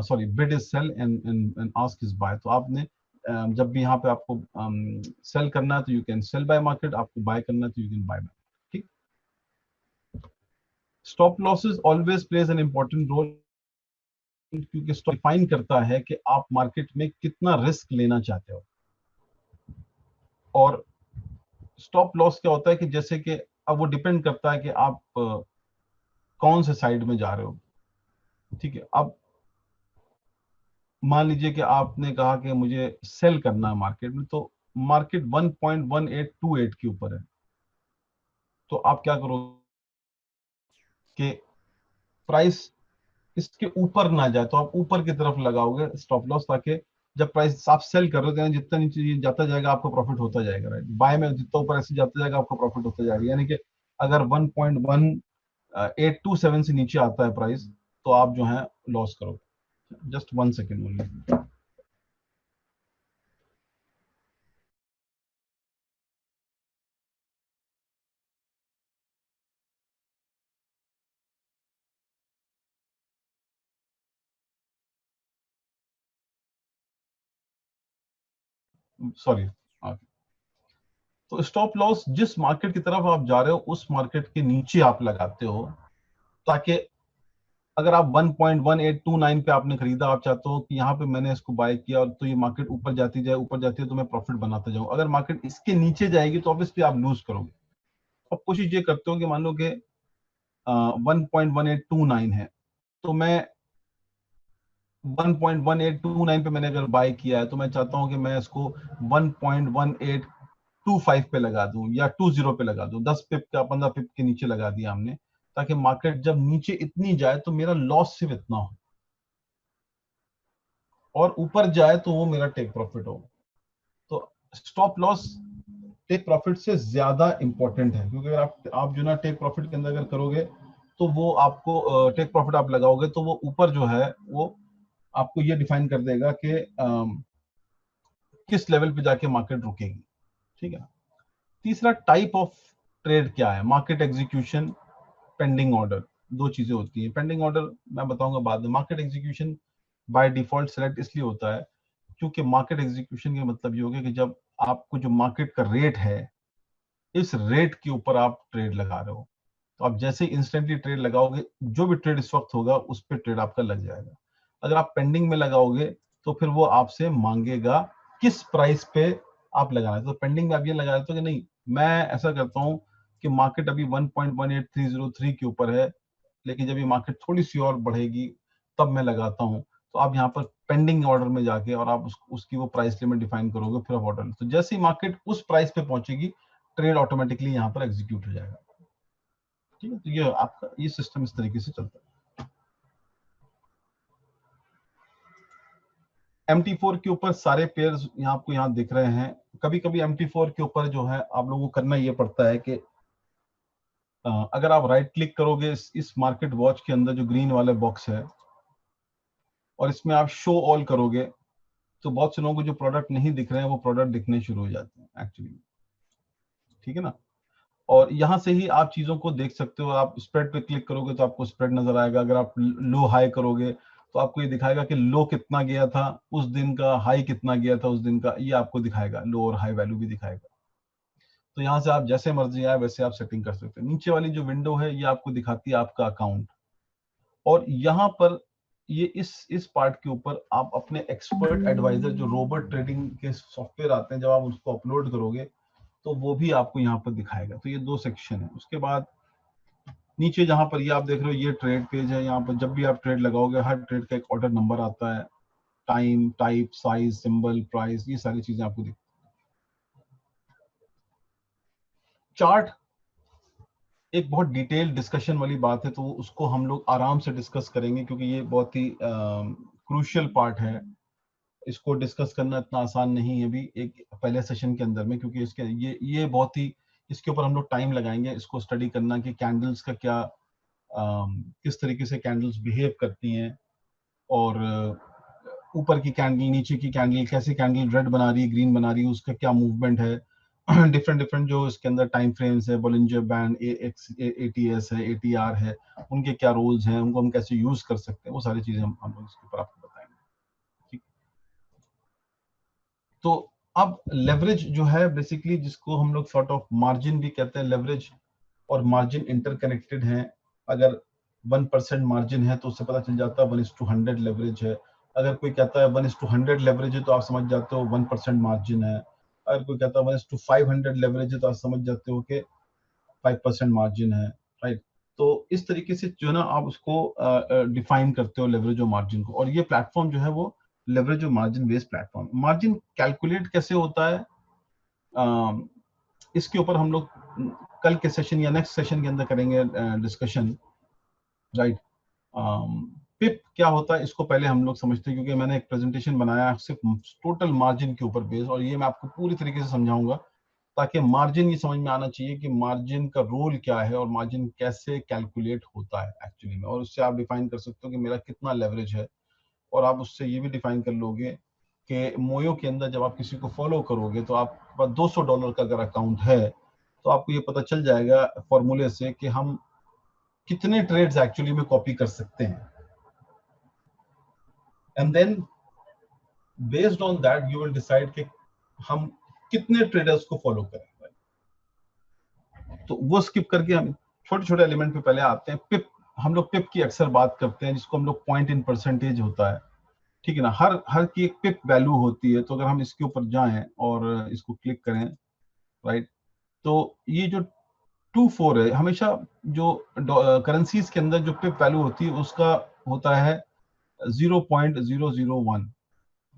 sorry, bid is sell and and ask is buy. तो आपने जब भी यहाँ पे आपको सेल करना है तो you can sell buy market, आपको बाय करना है तो यू कैन बाय बाय, ठीक। Stop losses always plays an important role, क्योंकि स्टॉप डिफाइन करता है कि आप मार्केट में कितना रिस्क लेना चाहते हो। और स्टॉप लॉस क्या होता है कि जैसे कि अब वो डिपेंड करता है कि आप कौन से साइड में जा रहे हो, ठीक है। अब मान लीजिए कि आपने कहा कि मुझे सेल करना है मार्केट में, तो मार्केट 1.1828 के ऊपर है, तो आप क्या करोगे कि प्राइस इसके ऊपर ना जाए, तो आप ऊपर की तरफ लगाओगे स्टॉप लॉस, ताकि जब प्राइस आप सेल कर रहे हो जितना नीचे ये जाता जाएगा आपको प्रॉफिट होता जाएगा, राइट। बाय में जितना ऊपर ऐसे जाता जाएगा आपको प्रॉफिट होता जाएगा, यानी कि अगर 1.1827 से नीचे आता है प्राइस, तो आप जो है लॉस करोगे। Just 1 second only. सॉरी। तो स्टॉप लॉस जिस मार्केट की तरफ आप जा रहे हो उस मार्केट के नीचे आप लगाते हो, ताकि अगर आप 1.1829 पे आपने खरीदा, आप चाहते हो कि यहाँ पे मैंने इसको बाय किया और तो ये मार्केट ऊपर जाती जाए, ऊपर जाती है तो मैं प्रॉफिट बनाता जाऊं। अगर मार्केट इसके नीचे जाएगी तो ऑब्वियसली आप लूज करोगे। अब कोशिश ये करते हो कि मान लो कि 1.1829 है, तो मैं 1.1829 पे मैंने अगर बाय किया है, तो मैं चाहता हूं कि मैं इसको 1.1825 पे लगा दूं या 20 पे लगा दूं, 10 पिप का 15 पिप के नीचे लगा दिया हमने, ताकि मार्केट जब नीचे इतनी जाए तो मेरा लॉस सिर्फ इतना हो, और ऊपर जाए तो वो मेरा टेक प्रॉफिट हो। तो स्टॉप लॉस टेक प्रॉफिट से ज्यादा इंपॉर्टेंट है, क्योंकि अगर आप जो ना टेक प्रॉफिट के अंदर अगर करोगे, तो वो आपको टेक प्रॉफिट आप लगाओगे तो वो ऊपर जो है वो आपको ये डिफाइन कर देगा कि किस लेवल पे जाके मार्केट रुकेगी, ठीक है। तीसरा टाइप ऑफ ट्रेड क्या है, मार्केट एग्जीक्यूशन, पेंडिंग ऑर्डर। दो चीजें होती हैं। पेंडिंग ऑर्डर मैं बताऊंगा बाद में। Market execution by default select इसलिए होता है क्योंकि मार्केट एग्जीक्यूशन का मतलब ये हो गया कि जब आपको जो मार्केट का रेट है, इस रेट के ऊपर आप ट्रेड लगा रहे हो, तो आप जैसे इंस्टेंटली ट्रेड लगाओगे, जो भी ट्रेड इस वक्त होगा उस पर ट्रेड आपका लग जाएगा। अगर आप पेंडिंग में लगाओगे तो फिर वो आपसे मांगेगा किस प्राइस पे आप लगाना है। तो पेंडिंग में आप ये लगा देते हो कि नहीं, मैं ऐसा करता हूँ कि मार्केट अभी 1.18303 के ऊपर है, लेकिन जब ये मार्केट थोड़ी सी और बढ़ेगी तब मैं लगाता हूँ। तो आप यहाँ पर पेंडिंग ऑर्डर में जाके और आप उसकी वो प्राइस लिमिट डिफाइन करोगे, फिर आप ऑर्डर, तो जैसे ही मार्केट उस प्राइस पे पहुंचेगी, ट्रेड ऑटोमेटिकली यहाँ पर एग्जीक्यूट हो जाएगा, ठीक है। तो ये आपका ये सिस्टम इस तरीके से चलता है। MT4 के ऊपर सारे पेयर्स यहाँ आपको यहाँ दिख रहे हैं। कभी कभी MT4 के ऊपर जो है आप लोगों को करना ये पड़ता है कि अगर आप राइट क्लिक करोगे इस मार्केट वॉच के अंदर जो ग्रीन वाला बॉक्स है और इसमें आप शो ऑल करोगे तो बहुत से लोगों को जो प्रोडक्ट नहीं दिख रहे हैं वो प्रोडक्ट दिखने शुरू हो जाते हैं एक्चुअली, ठीक है ना। और यहाँ से ही आप चीजों को देख सकते हो। आप स्प्रेड पे क्लिक करोगे तो आपको स्प्रेड नजर आएगा। अगर आप लो हाई करोगे तो आपको ये दिखाएगा कि लो कितना गया था उस दिन का, हाई कितना गया था उस दिन का, ये आपको दिखाएगा। लो और हाई वैल्यू भी दिखाएगा। तो यहाँ से आप जैसे मर्जी आए वैसे आप सेटिंग कर सकते हो। नीचे वाली जो विंडो है ये आपको दिखाती है आपका अकाउंट, और यहाँ पर ये इस पार्ट के ऊपर आप अपने एक्सपर्ट एडवाइजर जो रोबोट ट्रेडिंग के सॉफ्टवेयर आते हैं, जब आप उसको अपलोड करोगे तो वो भी आपको यहाँ पर दिखाएगा। तो ये दो सेक्शन है। उसके बाद नीचे जहां पर ये आप देख रहे हो ये ट्रेड पेज है। यहाँ पर जब भी आप ट्रेड लगाओगे हर ट्रेड का एक ऑर्डर नंबर आता है, time, type, size, symbol, price, ये सारी चीजें आपको दिख। चार्ट एक बहुत डिटेल डिस्कशन वाली बात है, तो उसको हम लोग आराम से डिस्कस करेंगे क्योंकि ये बहुत ही क्रूशियल पार्ट है। इसको डिस्कस करना इतना आसान नहीं है अभी एक पहले सेशन के अंदर में, क्योंकि इसके ये बहुत ही, इसके ऊपर हम लोग टाइम लगाएंगे इसको स्टडी करना कि कैंडल्स का क्या, किस तरीके से कैंडल्स बिहेव करती हैं, और ऊपर की कैंडल, नीचे की कैंडल, कैसे कैंडल रेड बना रही है, ग्रीन बना रही है, उसका क्या मूवमेंट है। डिफरेंट डिफरेंट जो इसके अंदर टाइम फ्रेम्स है, बोलिंजर बैंड, ATS है, ATR है, उनके क्या रोल्स हैं, उनको हम कैसे यूज कर सकते हैं, वो सारी चीजें हम लोग इसके ऊपर आपको बताएंगे। ठीक। तो अब लेवरेज जो है बेसिकली, जिसको हम लोग सॉर्ट ऑफ मार्जिन भी कहते हैं, लेवरेज और मार्जिन इंटरकनेक्टेड हैं। अगर 1% मार्जिन है तो उससे पता चल जाता है 1:100 लेवरेज है। अगर कोई कहता है 1:100 लेवरेज है तो आप समझ जाते हो 1% मार्जिन है। अगर कोई कहता है 1:500 लेवरेज है तो आप समझ जाते हो कि 5% मार्जिन है, राइट। तो इस तरीके से जो है ना आप उसको डिफाइन करते हो लेवरेज और मार्जिन को। और ये प्लेटफॉर्म जो है वो लेवरेज और margin based platform. Margin calculate कैसे होता है, इसके ऊपर हम लोग कल के सेशन या नेक्स्ट सेशन के अंदर करेंगे डिस्कशन, राइट। पिप क्या होता है इसको पहले हम लोग समझते हैं, क्योंकि मैंने एक प्रेजेंटेशन बनाया सिर्फ टोटल मार्जिन के ऊपर बेस, और ये मैं आपको पूरी तरीके से समझाऊंगा ताकि मार्जिन ये समझ में आना चाहिए कि मार्जिन का रोल क्या है और मार्जिन कैसे कैलकुलेट होता है एक्चुअली में। और उससे आप डिफाइन कर सकते हो कि मेरा कितना लेवरेज है, और आप उससे ये भी डिफाइन कर लोगे कि मोयो के अंदर जब आप किसी को फॉलो करोगे तो आपके पास $200 का अगर अकाउंट है तो आपको ये पता चल जाएगा फॉर्मूले से कि हम कितने ट्रेड्स एक्चुअली में कॉपी कर सकते हैं, and then based on that you will decide कि हम कितने ट्रेडर्स को फॉलो करें। तो वो स्किप करके हम छोटे छोटे एलिमेंट पे पहले आते हैं। पिप, हम लोग पिप की अक्सर बात करते हैं जिसको हम लोग पॉइंट इन परसेंटेज होता है, ठीक है ना। हर हर की एक पिप वैल्यू होती है। तो अगर हम इसके ऊपर जाएं और इसको क्लिक करें, राइट, तो ये जो 2-4 है, हमेशा जो करेंसीज के अंदर जो पिप वैल्यू होती है उसका होता है 0.001,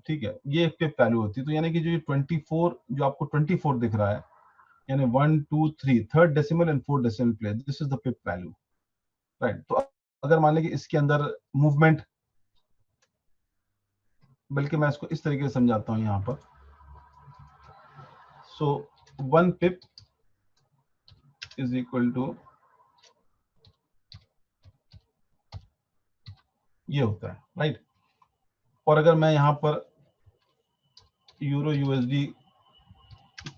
ठीक है। ये एक पिप वैल्यू होती है। तो यानी कि जो ये 24, जो आपको 24 दिख रहा है, यानी 1 2 3 third decimal and fourth decimal place, this is the pip value, right. तो अगर मान लें कि इसके अंदर मूवमेंट, बल्कि मैं इसको इस तरीके से समझाता हूं यहाँ पर। सो 1 पिप इज इक्वल टू, ये होता है, राइट। और अगर मैं यहाँ पर यूरो USD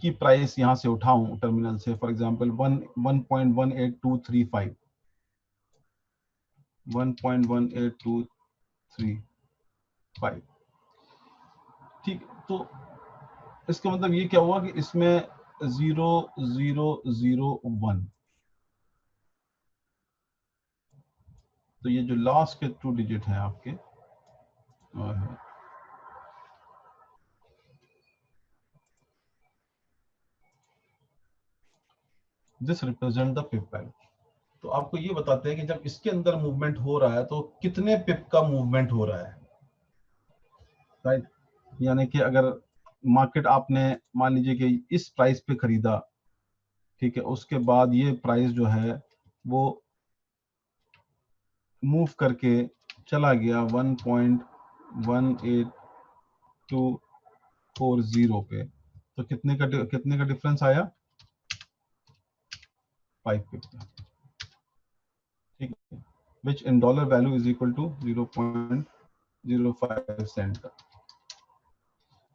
की प्राइस यहाँ से उठाऊं टर्मिनल से, फॉर एग्जांपल 1.18235, 1.18235, ठीक। तो इसका मतलब ये क्या हुआ कि इसमें 0001, तो ये जो लास्ट के 2 डिजिट हैं आपके, this represent the pip value. तो आपको ये बताते हैं कि जब इसके अंदर मूवमेंट हो रहा है तो कितने पिप का मूवमेंट हो रहा है, राइट। यानी कि अगर मार्केट आपने मान लीजिए कि इस प्राइस पे खरीदा, ठीक है, उसके बाद ये प्राइस जो है वो मूव करके चला गया 1.18235 6240 पे, तो कितने का डिफरेंस आया? 5 पिप का, ठीक है, which in dollar value is equal to 0.05 cent का।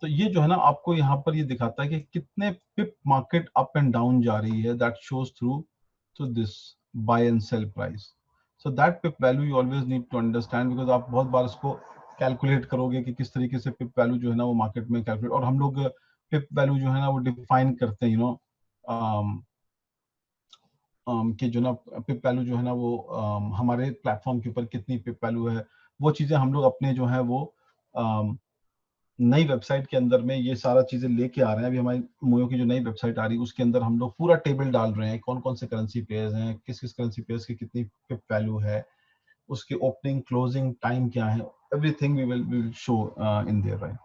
तो ये जो है ना आपको यहाँ पर ये दिखाता है कि कितने pip market up and down जा रही है, that shows through to this buy and sell price. So that pip value you always need to understand, because आप बहुत बार इसको कैलकुलेट करोगे कि किस तरीके से पिप वैल्यू जो है ना वो मार्केट में कैलकुलेट, और हम लोग पिप वैल्यू जो है ना वो डिफाइन करते हैं, कि जो ना पिप वैल्यू जो है ना वो हमारे प्लेटफॉर्म के ऊपर कितनी पिप वैल्यू है, वो चीजें हम लोग अपने जो है वो नई वेबसाइट के अंदर में ये सारा चीजें लेके आ रहे हैं। अभी हमारी मोयो की जो नई वेबसाइट आ रही है उसके अंदर हम लोग पूरा टेबल डाल रहे हैं, कौन कौन से करेंसी पेयर्स हैं, किस किस करेंसी पेयर्स की कितनी पिप वैल्यू है, उसकी ओपनिंग क्लोजिंग टाइम क्या है, everything we will show in there, right?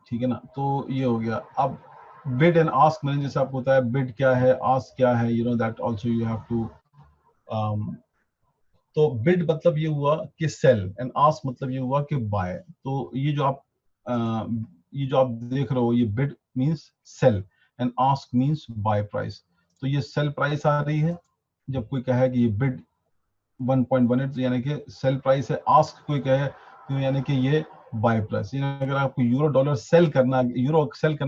ठीक है ना, तो ये हो गया। अब बिड एंड आस्क, मैंने जैसे आपको बताया बिड क्या है, आस्क क्या है, that also you have to, तो बिड मतलब ये हुआ कि सेल, एंड आस्क मतलब ये हुआ कि बाय। तो ये जो आप देख रहे हो, ये bid means sell and ask means buy price. तो ये सेल प्राइस आ रही है जब कोई कहे कि ये बिड 1.18, तो यानी कि सेल प्राइस है। आस्क कोई कहे तो यानी कि ये बाय प्राइस, यानी अगर आपको यूरो सेल करना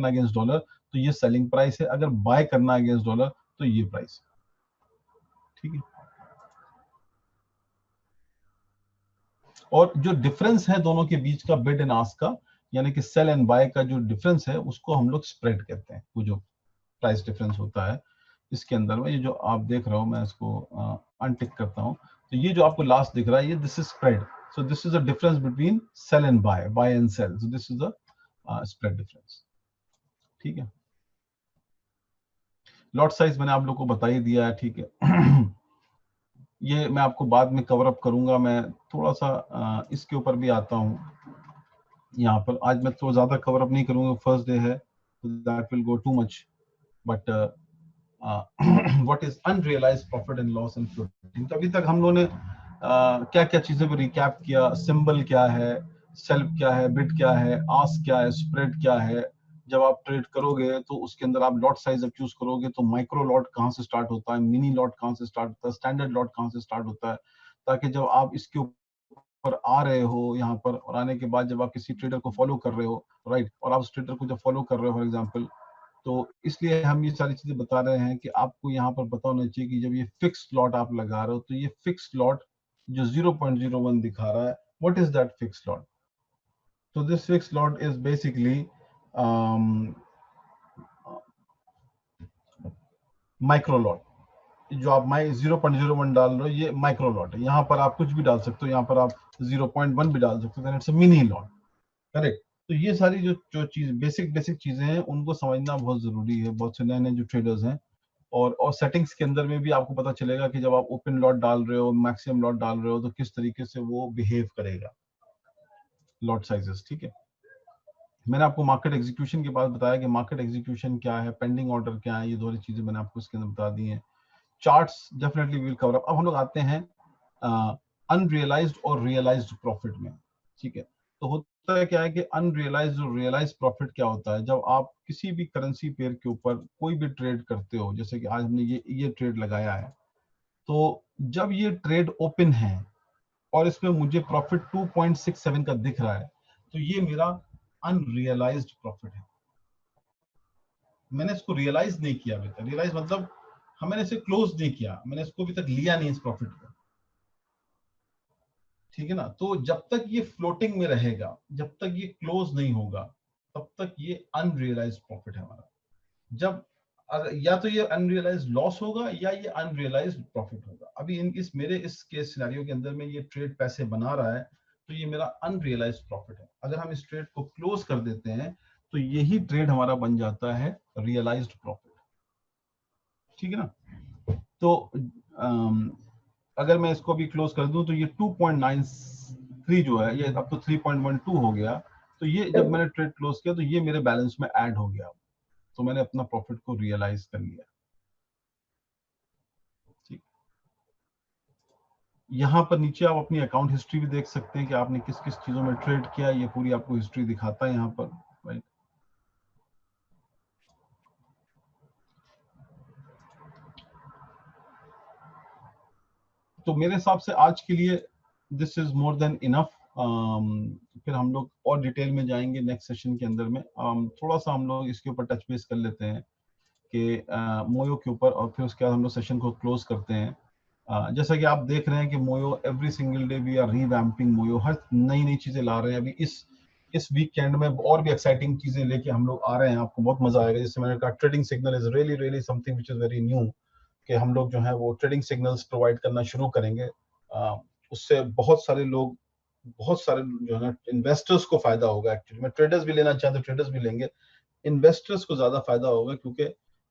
अगेंस्ट डॉलर तो ये सेलिंग प्राइस है, अगर बाय करना अगेंस्ट डॉलर तो ये प्राइस, ठीक है। और जो डिफरेंस है दोनों के बीच का, बिड एंड आस्क का, यानी कि सेल एंड बाय का जो डिफरेंस है उसको हम लोग स्प्रेड कहते हैं। वो जो प्राइस डिफरेंस होता है इसके अंदर में, ये जो आप देख रहे हो, मैं इसको अनटिक करता हूं, तो ये जो आपको लास्ट दिख रहा है, ये this is spread. So this is the difference between sell and buy and sell, so this is the spread difference, ठीक है। लॉट साइज मैंने आप लोग को बता ही दिया है, ठीक है। ये मैं आपको बाद में कवर अप करूंगा, मैं थोड़ा सा इसके ऊपर भी आता हूँ यहाँ पर। आज मैं तो ज्यादा कवर अप नहीं करूंगा, फर्स्ट डे है, that will go too much, but what is unrealised profit and loss and floating. तो अभी तक हम लोगों ने क्या क्या चीजों को रिकैप किया, सिंबल क्या है, सेल्फ क्या है, बिड क्या है, आस्क क्या है, स्प्रेड क्या है। जब आप ट्रेड करोगे तो उसके अंदर आप लॉट साइज जब चूज करोगे तो माइक्रो लॉट कहाँ से स्टार्ट होता है, मिनी लॉट कहाँ से स्टार्ट होता है, स्टैंडर्ड लॉट कहाँ से स्टार्ट होता है, ताकि जब आप इसके ऊपर आ रहे हो यहाँ पर, और आने के बाद जब आप किसी ट्रेडर को फॉलो कर रहे हो, राइट, और आप उस ट्रेडर को जब फॉलो कर रहे हो फॉर एग्जांपल, तो इसलिए हम ये सारी चीजें बता रहे हैं कि आपको यहाँ पर पता होना चाहिए कि जब ये फिक्स्ड लॉट आप लगा रहे हो तो ये फिक्स्ड लॉट जो 0.01 दिखा रहा है, what is that fixed lot? तो this fixed lot is basically micro lot. जो आप 0.01 डाल रहे हो ये माइक्रो लॉट है, यहाँ पर आप कुछ भी डाल सकते हो, यहाँ पर आप 0.1 भी डाल सकते हो, it's a mini lot, correct. तो ये सारी जो जो चीज बेसिक बेसिक चीजें हैं उनको समझना बहुत जरूरी है, बहुत से नए नए जो ट्रेडर्स हैं। और सेटिंग्स के अंदर में भी आपको पता चलेगा कि जब आप ओपन लॉट डाल रहे हो, मैक्सिमम लॉट डाल रहे हो, तो किस तरीके से वो बिहेव करेगा, लॉट साइजेस, ठीक है। मैंने आपको मार्केट एग्जीक्यूशन के बाद बताया कि मार्केट एग्जीक्यूशन क्या है, पेंडिंग ऑर्डर क्या है, ये दोनों चीजें मैंने आपको इसके अंदर बता दी हैं। Charts definitely will cover up. अब हम लोग आते हैं अनरियलाइज्ड और रियलाइज्ड प्रॉफिट में, ठीक है। तो होता है क्या है कि अनरियलाइज्ड और रियलाइज्ड प्रॉफिट क्या होता है, जब आप किसी भी करेंसी पेयर के ऊपर कोई भी ट्रेड करते हो, जैसे कि आज हमने ये ट्रेड लगाया है, तो जब ये ट्रेड ओपन है और इसमें मुझे प्रॉफिट 2.67 का दिख रहा है, तो ये मेरा अनरियलाइज्ड प्रॉफिट है। मैंने इसको रियलाइज नहीं किया अभी तक। रियलाइज मतलब मैंने इसे क्लोज नहीं किया, मैंने इसको अभी तक लिया नहीं इस प्रॉफिट को, ठीक है ना। तो जब तक ये फ्लोटिंग में रहेगा, जब तक ये क्लोज नहीं होगा, तब तक ये अनरियलाइज्ड प्रॉफिट है हमारा। जब या तो ये अनरियलाइज्ड लॉस होगा या ये अनरियलाइज्ड प्रॉफिट होगा। अभी इस मेरे इस केस सिनेरियो के अंदर में ये ट्रेड पैसे बना रहा है, तो ये मेरा अनरियलाइज्ड प्रॉफिट है। अगर हम इस ट्रेड को क्लोज कर देते हैं तो यही ट्रेड हमारा बन जाता है रियलाइज्ड प्रॉफिट, ठीक है ना। तो अगर मैं इसको भी क्लोज कर दूं तो ये 2.93 जो है, ये अब तो 3.12 हो गया। तो ये जब मैंने ट्रेड क्लोज किया तो ये मेरे बैलेंस में ऐड हो गया, तो मैंने अपना प्रॉफिट को रियलाइज कर लिया, ठीक। यहाँ पर नीचे आप अपनी अकाउंट हिस्ट्री भी देख सकते हैं कि आपने किस किस चीजों में ट्रेड किया, ये पूरी आपको हिस्ट्री दिखाता है यहाँ पर, राइट। तो मेरे हिसाब से आज के लिए this is more than enough. फिर हम लोग और डिटेल में जाएंगे नेक्स्ट सेशन के अंदर में। थोड़ा सा हम लोग इसके ऊपर टच बेस कर लेते हैं कि मोयो के ऊपर, और फिर उसके बाद हम लोग सेशन को क्लोज करते हैं। जैसा कि आप देख रहे हैं कि Moyo every single day we are revamping Moyo, हर नई नई चीजें ला रहे हैं। अभी इस वीकेंड में और भी एक्साइटिंग चीजें लेके हम लोग आ रहे हैं, आपको बहुत मजा आएगा। जैसे मैंने कहा, trading signal is really really something which is very new, कि हम लोग जो है वो ट्रेडिंग सिग्नल्स प्रोवाइड करना शुरू करेंगे। उससे बहुत सारे लोग, बहुत सारे जो है ना इन्वेस्टर्स को फायदा होगा। एक्चुअली में ट्रेडर्स भी लेना चाहते तो ट्रेडर्स भी लेंगे, इन्वेस्टर्स को ज्यादा फायदा होगा, क्योंकि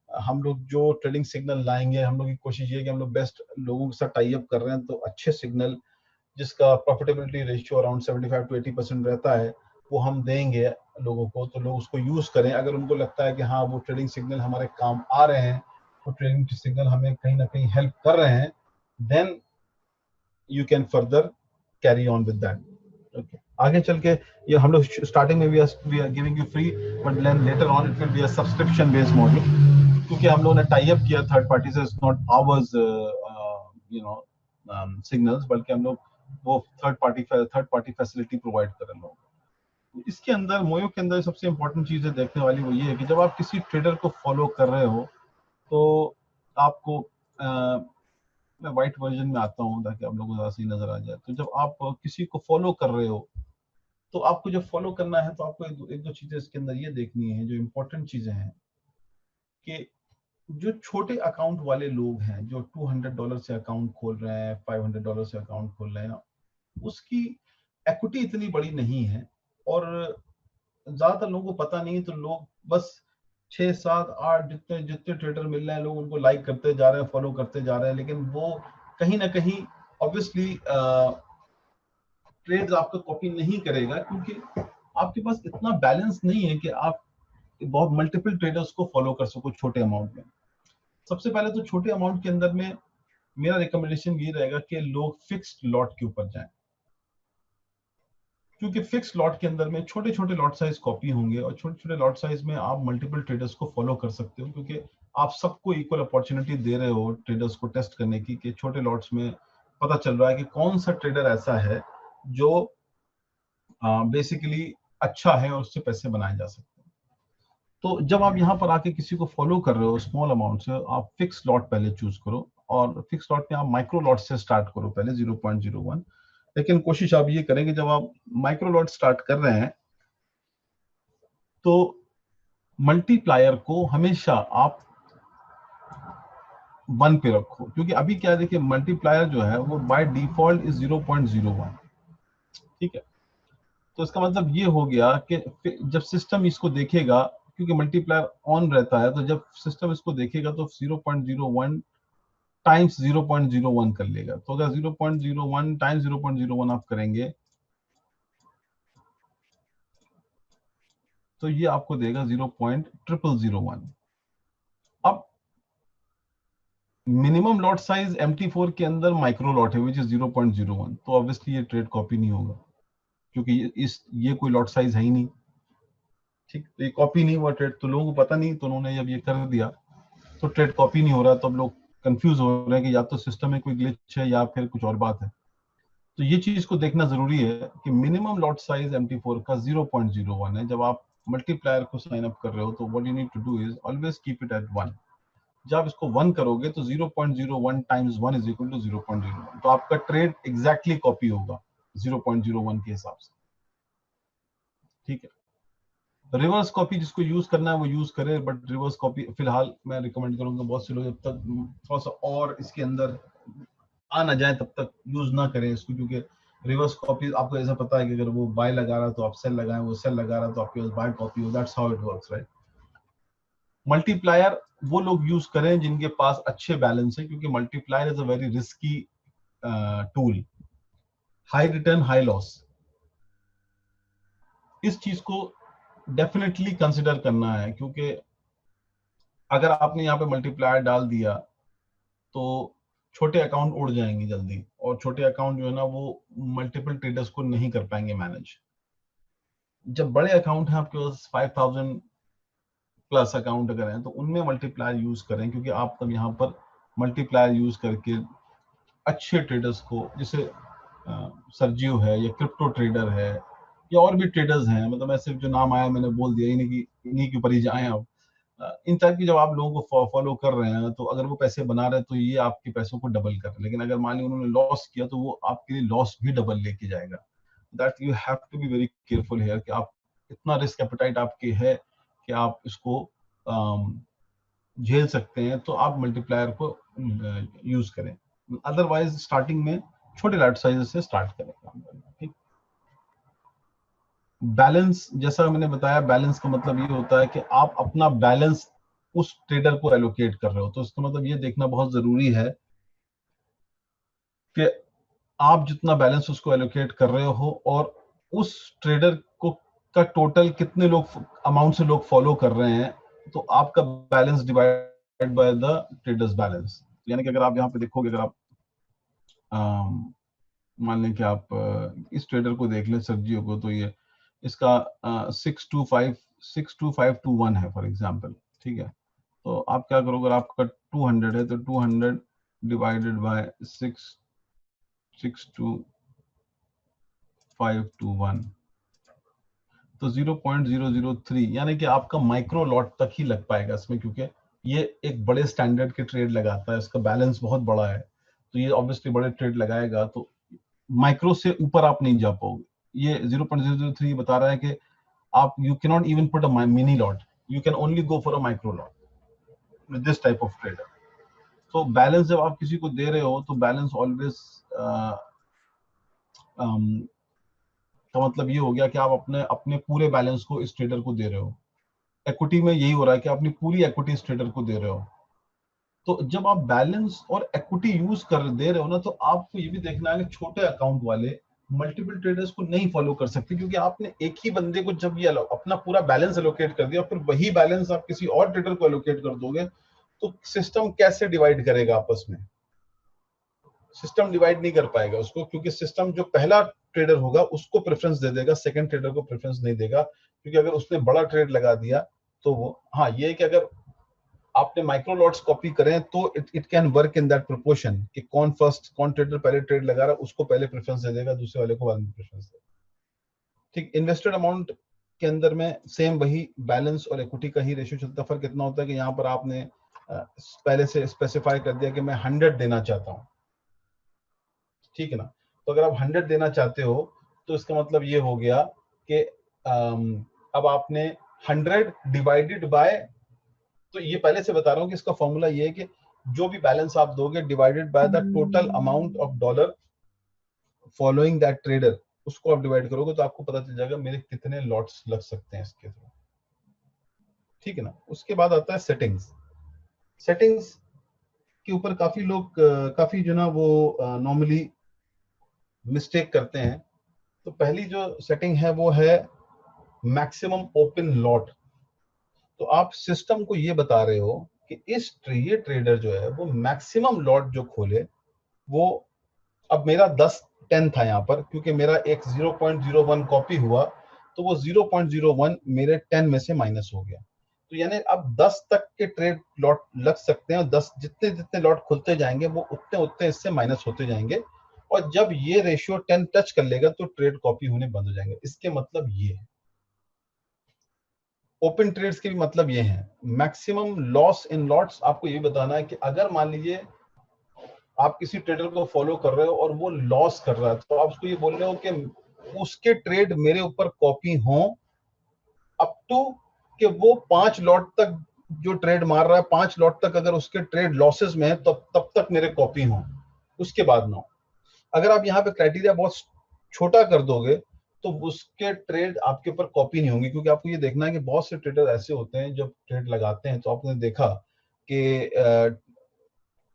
हम लोग जो ट्रेडिंग सिग्नल लाएंगे, हम लोग की कोशिश ये है कि हम लोग बेस्ट लोगों के साथ टाई अप कर रहे हैं, तो अच्छे सिग्नल जिसका प्रॉफिटेबिलिटी रेशियो अराउंड 75 to 80% रहता है, वो हम देंगे लोगों को, तो लोग उसको यूज करें। अगर उनको लगता है कि हाँ वो ट्रेडिंग सिग्नल हमारे काम आ रहे हैं, वो ट्रेडिंग सिग्नल हमें कहीं ना कहीं हेल्प कर रहे हैं, then you can further carry on with that. Okay, आगे चल के ये हम लोग स्टार्टिंग में we are giving you free, but then later on it will be a subscription based model, क्योंकि हम लोगों ने टाई अप किया थर्ड पार्टी से, it's not ours you know signals, बल्कि हम लोग वो थर्ड पार्टी फैसिलिटी प्रोवाइड कर रहे हैं। इसके अंदर मोयो के अंदर सबसे इंपॉर्टेंट चीज है देखने वाली, वो ये है कि जब आप किसी ट्रेडर को फॉलो कर रहे हो, तो आपको मैं व्हाइट वर्जन में आता हूँ ताकि आप लोगों को ज़्यादा सही नजर आ जाए। तो जब आप किसी को फॉलो कर रहे हो, तो आपको जब फॉलो करना है तो आपको एक दो चीजें इसके अंदर ये देखनी है, जो इंपॉर्टेंट चीजें हैं, कि जो छोटे अकाउंट वाले लोग हैं, जो $200 से अकाउंट खोल रहे हैं, $500 से अकाउंट खोल रहे हैं, उसकी इक्विटी इतनी बड़ी नहीं है, और ज्यादातर लोगों को पता नहीं है। तो लोग बस 6 7 8 जितने जितने ट्रेडर मिल रहे हैं, लोग उनको लाइक करते जा रहे हैं, फॉलो करते जा रहे हैं, लेकिन वो कहीं ना कहीं ऑब्वियसली ट्रेड्स आपका कॉपी नहीं करेगा, क्योंकि आपके पास इतना बैलेंस नहीं है कि आप बहुत मल्टीपल ट्रेडर्स को फॉलो कर सको छोटे अमाउंट में। सबसे पहले तो छोटे अमाउंट के अंदर में मेरा रिकमेंडेशन ये रहेगा कि लोग फिक्स्ड लॉट के ऊपर जाएं, क्योंकि फिक्स लॉट के अंदर में छोटे छोटे लॉट साइज कॉपी होंगे, और छोटे छोटे लॉट साइज में आप मल्टीपल ट्रेडर्स को फॉलो कर सकते हो, क्योंकि आप सबको इक्वल अपॉर्चुनिटी दे रहे हो ट्रेडर्स को टेस्ट करने की, कि छोटे लॉट्स में पता चल रहा है कि कौन सा ट्रेडर ऐसा है जो बेसिकली अच्छा है और उससे पैसे बनाए जा सकते हैं। तो जब आप यहाँ पर आके किसी को फॉलो कर रहे हो स्मॉल अमाउंट से, आप फिक्स लॉट पहले चूज करो, और फिक्स लॉट में आप माइक्रो लॉट से स्टार्ट करो पहले 0.01। लेकिन कोशिश आप ये करें कि जब आप माइक्रो लॉट स्टार्ट कर रहे हैं, तो मल्टीप्लायर को हमेशा आप 1 पे रखो, क्योंकि अभी क्या है, देखिए मल्टीप्लायर जो है वो बाय डिफॉल्ट इज 0.01। ठीक है, तो इसका मतलब ये हो गया कि जब सिस्टम इसको देखेगा, क्योंकि मल्टीप्लायर ऑन रहता है, तो जब सिस्टम इसको देखेगा तो 0.01 टाइम्स 0.01 कर लेगा। तो अगर 0.01 टाइम्स 0.01 आप करेंगे, तो ये आपको देगा 0.0001। अब मिनिमम लॉट साइज MT4 के अंदर माइक्रो लॉट है विच इज 0.01, तो ऑब्वियसली ये ट्रेड कॉपी नहीं होगा, क्योंकि ये कोई लॉट साइज है ही नहीं। ठीक, तो ये कॉपी नहीं हुआ ट्रेड, तो लोगों को पता नहीं, तो उन्होंने जब ये कर दिया तो ट्रेड कॉपी नहीं हो रहा। तो अब लोग कंफ्यूज हो रहे हैं कि या तो सिस्टम में कोई ग्लिच है या फिर कुछ और बात है। तो ये चीज को देखना जरूरी है कि मिनिमम लॉट साइज MT4 का 0.01 है। जब आप मल्टीप्लायर को साइन अप कर रहे हो, तो what you need to do is always keep it at 1। जब आप इसको 1 करोगे, तो 0.01 टाइम्स 1 इज इक्वल टू 0.01, तो आपका ट्रेड एग्जैक्टली कॉपी होगा 0.01 के हिसाब से। ठीक है, रिवर्स कॉपी जिसको यूज करना है वो यूज करे, बट रिवर्स कॉपी फिलहाल मैं रिकमेंड करूंगा बहुत से लोग जब तक थोड़ा सा और इसके अंदर आ ना जाए तब तक यूज ना करें इसको, क्योंकि रिवर्स कॉपी आपको ऐसा पता है कि अगर वो बाय लगा रहा है तो आप सेल लगाएं, वो सेल लगा रहा है तो आपके पास बाय कॉपी हो। That's how it works, right. Multiplier वो लोग यूज करें जिनके पास अच्छे बैलेंस है, क्योंकि multiplier is a very risky tool, high return high loss. इस चीज को डेफिनेटली कंसिडर करना है, क्योंकि अगर आपने यहाँ पे मल्टीप्लायर डाल दिया तो छोटे अकाउंट उड़ जाएंगे जल्दी, और छोटे अकाउंट जो है ना वो मल्टीपल ट्रेडर्स को नहीं कर पाएंगे मैनेज। जब बड़े अकाउंट हैं आपके पास 5000 प्लस अकाउंट अगर हैं तो उनमें मल्टीप्लायर यूज करें, क्योंकि आप तब यहाँ पर मल्टीप्लायर यूज करके अच्छे ट्रेडर्स को, जैसे सर्जियो है या क्रिप्टो ट्रेडर है या और भी ट्रेडर्स हैं, मतलब ऐसे जो नाम आया मैंने बोल दिया, इन्हीं के ऊपर ही जाएं आप। इन टाइप की जब आप लोगों को फॉलो कर रहे हैं तो अगर वो पैसे बना रहे हैं तो ये आपके पैसों को डबल कर रहे हैं, लेकिन अगर मान ली उन्होंने लॉस किया तो वो आपके लिए लॉस भी डबल लेके जाएगा। That you have to be very careful here कि आप इतना रिस्क एपेटाइट आपके है कि आप इसको झेल सकते हैं, तो आप मल्टीप्लायर को यूज करें। अदरवाइज स्टार्टिंग में छोटे लॉट साइज से स्टार्ट करें काम करना। ठीक। बैलेंस, जैसा मैंने बताया, बैलेंस का मतलब ये होता है कि आप अपना बैलेंस उस ट्रेडर को एलोकेट कर रहे हो, तो इसका मतलब ये देखना बहुत जरूरी है कि आप जितना बैलेंस उसको एलोकेट कर रहे हो और उस ट्रेडर को का टोटल कितने लोग अमाउंट से लोग फॉलो कर रहे हैं, तो आपका balance divide by the traders balance. यानी कि अगर आप यहाँ पे देखोगे, अगर आप मान लें कि आप इस ट्रेडर को देख लें, सर्जियो को, तो ये इसका 62521 है फॉर एग्जांपल। ठीक है, तो आप क्या करोगे, अगर आपका 200 है तो 200 डिवाइडेड बाय 62521 तो 0.003, यानी कि आपका माइक्रो लॉट तक ही लग पाएगा इसमें, क्योंकि ये एक बड़े स्टैंडर्ड के ट्रेड लगाता है, इसका बैलेंस बहुत बड़ा है, तो ये ऑब्वियसली बड़े ट्रेड लगाएगा, तो माइक्रो से ऊपर आप नहीं जा पाओगे। ये 0.003 बता रहा है कि आप you can not even put a mini lot, you can only go for a micro lot with this type of trader. तो बैलेंस जब आप किसी को दे रहे हो तो बैलेंस ऑलवेज का मतलब ये हो गया कि आप अपने अपने पूरे बैलेंस को इस ट्रेडर को दे रहे हो। इक्विटी में यही हो रहा है कि अपनी पूरी इक्विटी इस ट्रेडर को दे रहे हो। तो जब आप बैलेंस और इक्विटी यूज कर दे रहे हो ना, तो आपको ये भी देखना है कि छोटे अकाउंट वाले मल्टीपल ट्रेडर्स को नहीं फॉलो कर सकते, क्योंकि आपने एक ही बंदे को जब ये अपना पूरा बैलेंस एलोकेट कर दिया, फिर वही बैलेंस आप किसी और ट्रेडर को एलोकेट कर दोगे, तो सिस्टम कैसे डिवाइड करेगा आपस में? सिस्टम डिवाइड नहीं कर पाएगा उसको, क्योंकि सिस्टम जो पहला ट्रेडर होगा उसको प्रेफरेंस दे देगा, सेकंड ट्रेडर को प्रेफरेंस नहीं देगा, क्योंकि अगर उसने बड़ा ट्रेड लगा दिया तो वो, हाँ ये है कि अगर आपने माइक्रो लॉट्स कॉपी करें तो it can work in that proportion कि कौन ट्रेडर पहले ट्रेड लगा रहा है उसको पहले प्रेफरेंस दे देगा, दूसरे वाले को बाद में प्रेफरेंस देगा। ठीक, इन्वेस्टेड अमाउंट के अंदर में सेम वही बैलेंस और इक्विटी का ही रेशियो चलता है। फर्क कितना होता है कि यहाँ पर आपने पहले से स्पेसिफाई कर दिया कि मैं 100 देना चाहता हूँ, ठीक है ना। तो अगर आप 100 देना चाहते हो तो इसका मतलब ये हो गया कि अब आपने 100 डिवाइडेड बाय, तो ये पहले से बता रहा हूँ कि इसका फॉर्मूला ये है कि जो भी बैलेंस आप दोगे divided by the total amount of dollar following that trader, उसको आप डिवाइड करोगे तो आपको पता चल जाएगा मेरे कितने लॉट्स लग सकते हैं इसके थ्रू। ठीक है ना। उसके बाद आता है सेटिंग्स। सेटिंग्स के ऊपर काफी लोग काफी जो ना वो नॉर्मली मिस्टेक करते हैं। तो पहली जो सेटिंग है वो है मैक्सिमम ओपन लॉट। तो आप सिस्टम को ये बता रहे हो कि ये ट्रेडर जो है वो मैक्सिमम लॉट जो खोले वो, अब मेरा 10 था यहाँ पर, क्योंकि मेरा एक 0.01 कॉपी हुआ तो वो 0.01 मेरे 10 में से माइनस हो गया। तो यानी अब 10 तक के ट्रेड लॉट लग सकते हैं और 10 जितने जितने लॉट खुलते जाएंगे वो उतने उतने इससे माइनस होते जाएंगे, और जब ये रेशियो 10 टच कर लेगा तो ट्रेड कॉपी होने बंद हो जाएंगे। इसके मतलब ये है, ओपन ट्रेड्स के भी मतलब ये है। मैक्सिमम लॉस इन लॉट्स, आपको ये बताना है कि अगर मान लीजिए आप किसी ट्रेडर को फॉलो कर रहे हो और वो लॉस कर रहा है, तो आप उसको ये बोल रहे हो कि उसके ट्रेड मेरे ऊपर कॉपी हो अप टू कि वो 5 लॉट तक जो ट्रेड मार रहा है, 5 लॉट तक अगर उसके ट्रेड लॉसेस में है तब तक मेरे कॉपी हो, उसके बाद ना हो। अगर आप यहाँ पे क्राइटेरिया बहुत छोटा कर दोगे तो उसके ट्रेड आपके ऊपर कॉपी नहीं होंगे, क्योंकि आपको ये देखना है कि बहुत से ट्रेडर ऐसे होते हैं जब ट्रेड लगाते हैं तो आपने देखा कि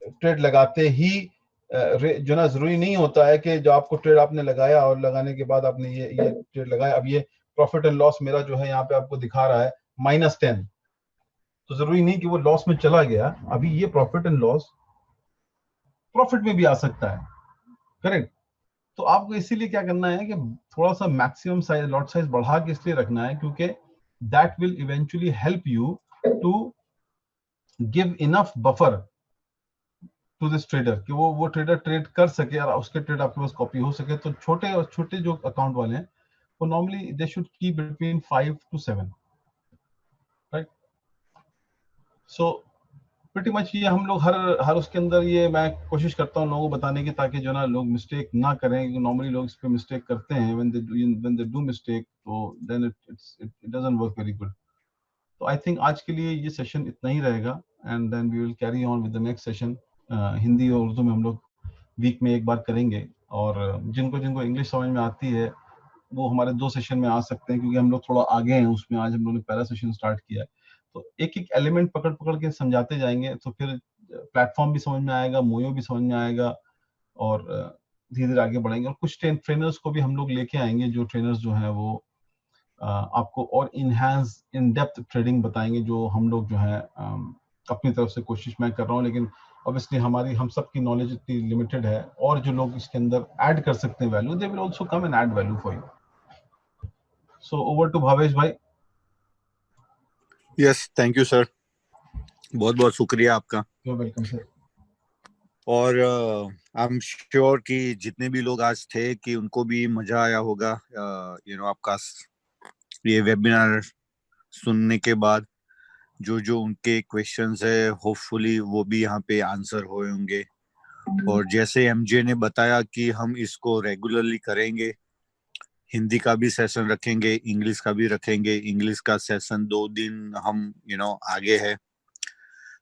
ट्रेड लगाते ही जो ना, जरूरी नहीं होता है कि जो आपको ट्रेड आपने लगाया और लगाने के बाद आपने ये ट्रेड लगाया, अब ये प्रॉफिट एंड लॉस मेरा जो है यहाँ पे आपको दिखा रहा है -10, तो जरूरी नहीं कि वो लॉस में चला गया। अभी ये प्रॉफिट एंड लॉस प्रॉफिट में भी आ सकता है। करेक्ट। तो आपको इसीलिए क्या करना है कि थोड़ा सा मैक्सिमम साइज लॉट साइज बढ़ा के इसलिए रखना है क्योंकि that will eventually help you to give enough buffer to this trader कि वो ट्रेडर ट्रेड कर सके और उसके ट्रेड आपके पास कॉपी हो सके। तो छोटे जो अकाउंट वाले हैं वो normally they should keep between 5 to 7, right. So pretty much ये हम लोग हर हर उसके अंदर ये मैं कोशिश करता हूँ लोगों को बताने की, ताकि जो ना लोग मिस्टेक ना करें। नॉर्मली लोग इस पे मिस्टेक करते हैं, व्हेन दे डू मिस्टेक तो then it doesn't work very good. तो आई थिंक आज के लिए ये सेशन इतना ही रहेगा, and then we will carry on with the next session. Hindi और उर्दू में हम लोग वीक में एक बार करेंगे, और जिनको जिनको इंग्लिश समझ में आती है वो हमारे 2 सेशन में आ सकते हैं, क्योंकि हम लोग थोड़ा आगे हैं उसमें। आज हम लोगों ने पहला सेशन स्टार्ट किया है, तो एक एक एलिमेंट पकड़ पकड़ के समझाते जाएंगे, तो फिर प्लेटफॉर्म भी समझ में आएगा, मोयो भी समझ में आएगा, और धीरे धीरे आगे बढ़ेंगे। और कुछ ट्रेनर्स को भी हम लोग लेके आएंगे, जो ट्रेनर्स जो हैं वो आपको और इनहैंस इन डेप्थ ट्रेडिंग बताएंगे, जो हम लोग जो है अपनी तरफ से कोशिश मैं कर रहा हूँ, लेकिन ऑब्वियसली हम सबकी नॉलेज इतनी लिमिटेड है, और जो लोग इसके अंदर ऐड कर सकते हैं value, they will also come and add value for you. So over to Bhavesh भाई। यस, थैंक यू सर, बहुत बहुत शुक्रिया आपका। You welcome sir. और आई एम श्योर कि जितने भी लोग आज थे कि उनको भी मजा आया होगा आपका ये वेबिनार सुनने के बाद। जो जो उनके क्वेश्चंस है होपफुली वो भी यहाँ पे आंसर हुए होंगे। और जैसे एमजे ने बताया कि हम इसको रेगुलरली करेंगे, हिंदी का भी सेशन रखेंगे, इंग्लिश का भी रखेंगे। इंग्लिश का सेशन 2 दिन हम आगे है,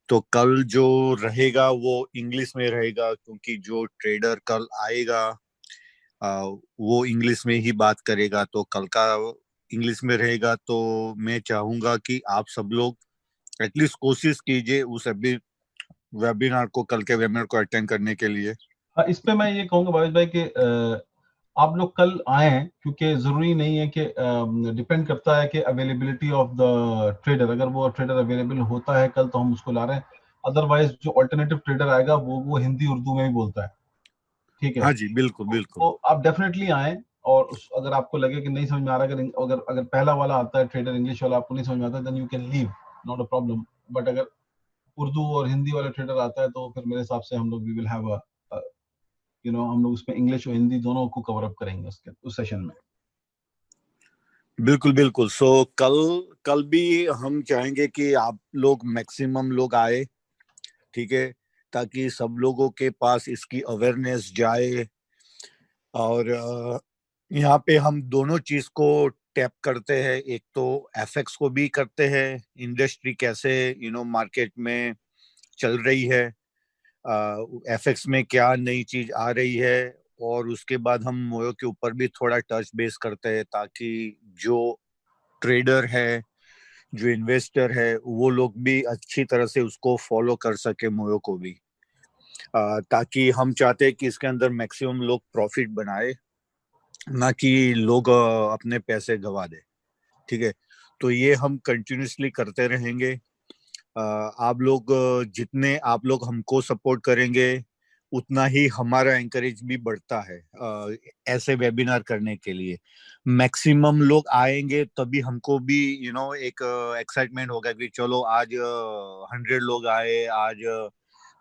तो कल जो रहेगा वो इंग्लिश में रहेगा, क्योंकि जो ट्रेडर कल आएगा वो इंग्लिश में ही बात करेगा। तो कल का इंग्लिश में रहेगा। तो मैं चाहूंगा कि आप सब लोग एटलीस्ट कोशिश कीजिए उस वेबिनार को, कल के वेबिनार को अटेंड करने के लिए। हाँ, इस पे मैं ये कहूंगा भावेश भाई कि आप लोग कल आए, क्योंकि जरूरी नहीं है कि डिपेंड करता है कि अवेलेबिलिटी ऑफ द ट्रेडर। अगर वो ट्रेडर अवेलेबल होता है कल तो हम उसको ला रहे हैं, अदरवाइज जो ऑल्टरनेटिव ट्रेडर आएगा वो हिंदी उर्दू में भी बोलता है, ठीक है। हाँ जी, बिल्कुल बिल्कुल। तो आप डेफिनेटली आए, और अगर आपको लगे कि नहीं समझ में आ रहा, अगर पहला वाला आता है ट्रेडर इंग्लिश वाला आपको नहीं समझ में आता, then you can leave, not a problem. But अगर उर्दू और हिंदी वाला ट्रेडर आता है तो फिर मेरे हिसाब से हम लोग वी विल हैव अ हम लोग उसमें इंग्लिश और हिंदी दोनों को कवर अप करेंगे उसके उस सेशन में। बिल्कुल बिल्कुल। सो कल कल भी हम चाहेंगे कि आप लोग मैक्सिमम लोग आए, ठीक है, ताकि सब लोगों के पास इसकी अवेयरनेस जाए। और यहाँ पे हम दोनों चीज को टैप करते हैं, एक तो एफएक्स को भी करते हैं, इंडस्ट्री कैसे मार्केट में चल रही है, एफएक्स में क्या नई चीज आ रही है। और उसके बाद हम मोयो के ऊपर भी थोड़ा टच बेस करते हैं, ताकि जो ट्रेडर है, जो इन्वेस्टर है, वो लोग भी अच्छी तरह से उसको फॉलो कर सके मोयो को भी। ताकि हम चाहते हैं कि इसके अंदर मैक्सिमम लोग प्रॉफिट बनाए, ना कि लोग अपने पैसे गवा दे, ठीक है। तो ये हम कंटिन्यूसली करते रहेंगे। आप लोग जितने आप लोग हमको सपोर्ट करेंगे, उतना ही हमारा एंकरेज भी बढ़ता है ऐसे वेबिनार करने के लिए। मैक्सिमम लोग आएंगे तभी हमको भी एक एक्साइटमेंट होगा कि चलो आज 100 लोग आए, आज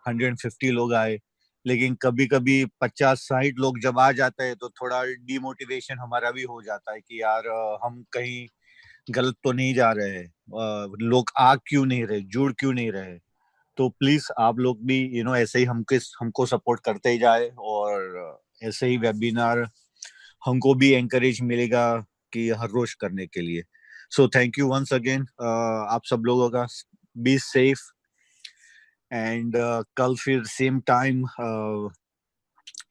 150 लोग आए। लेकिन कभी कभी 50-60 लोग जब आ जाते हैं तो थोड़ा डिमोटिवेशन हमारा भी हो जाता है कि यार हम कहीं गलत तो नहीं जा रहे हैं, लोग आ क्यों नहीं रहे, जुड़ क्यों नहीं रहे। तो प्लीज आप लोग भी ऐसे ही हमको सपोर्ट करते ही जाए, और ऐसे ही वेबिनार हमको भी एंकरेज मिलेगा कि हर रोज करने के लिए। So thank you once again आप सब लोगों का। बी सेफ, एंड कल फिर same time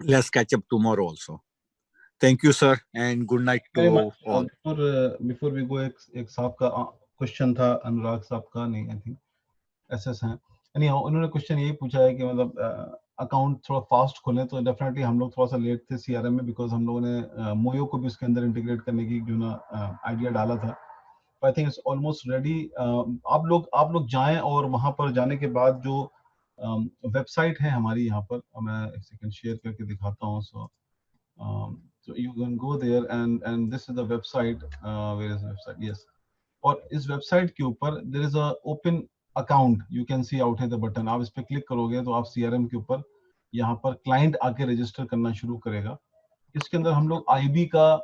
let's catch up tomorrow also. Thank you sir, and good night to very all. Much. Before we go, एक साहब का क्वेश्चन था, अनुराग साहब का, नहीं आई थिंक एसएस हैं। नहीं, उन्होंने क्वेश्चन यही पूछा है कि मतलब अकाउंट थोड़ा फास्ट खोलें, तो डेफिनेटली हम लोग थोड़ा सा लेट थे सीआरएम में, बिकॉज हम लोगों ने मोयो को भी उसके अंदर इंटीग्रेट करने की जो ना आइडिया डाला था। आई थिंक इट्स ऑलमोस्ट रेडी। आप लोग जाएं, और वहां पर जाने के बाद जो वेबसाइट है हमारी यहाँ पर, मैं एक सेकंड शेयर करके दिखाता हूँ. So you can go there and this is the website. Where is the website? Yes. और इस वेबसाइट के ऊपर there is a open account. You can see out here the button. आप इस पे क्लिक करोगे तो आप CRM के ऊपर यहाँ पर क्लाइंट आके रजिस्टर करना शुरू करेगा. इसके अंदर हम लोग IB का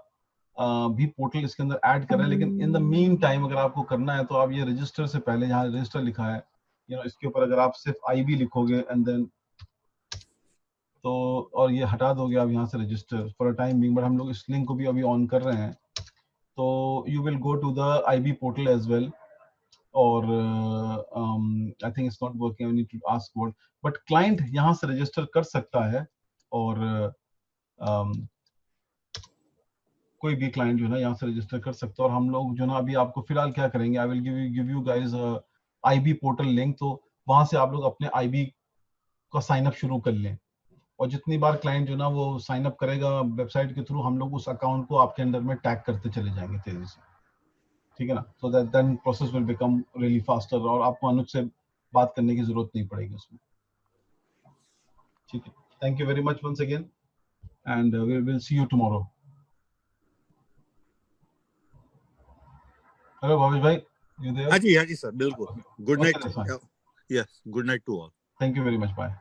भी पोर्टल इसके अंदर ऐड कर रहे हैं, लेकिन इन द मीन टाइम अगर आपको करना है तो आप ये रजिस्टर से पहले, यहाँ रजिस्टर लिखा है, इसके ऊपर अगर आप सिर्फ IB लिखोगे एंड देन तो, और ये हटा दोगे आप यहाँ से register for a time being, but हम लोग इस लिंक को भी अभी ऑन कर रहे हैं. तो you will go to the IB portal as well. और I think it's not working, I need to ask what, but client यहाँ से रजिस्टर कर सकता है. और कोई भी क्लाइंट जो है ना यहाँ से रजिस्टर कर सकता है. और हम लोग जो ना अभी आपको फिलहाल क्या करेंगे, I will give you guys IB portal link. तो वहां से आप लोग अपने IB का साइन अप शुरू कर लें. और जितनी बार क्लाइंट जो ना वो साइन अप करेगा वेबसाइट के थ्रू, हम लोग उस अकाउंट को आपके अंडर में टैग करते चले जाएंगे तेजी से. ठीक है ना? So that then process will become really faster, और आपको अनुज से बात करने की जरूरत नहीं पड़ेगी उसमें. ठीक है. Thank you very much once again and we will see you tomorrow. Hello Bhavesh भाई, यू देयर? हाँ जी सर, बिल्कुल. Good night. Yes, good night to all. Thank you very much. Bye.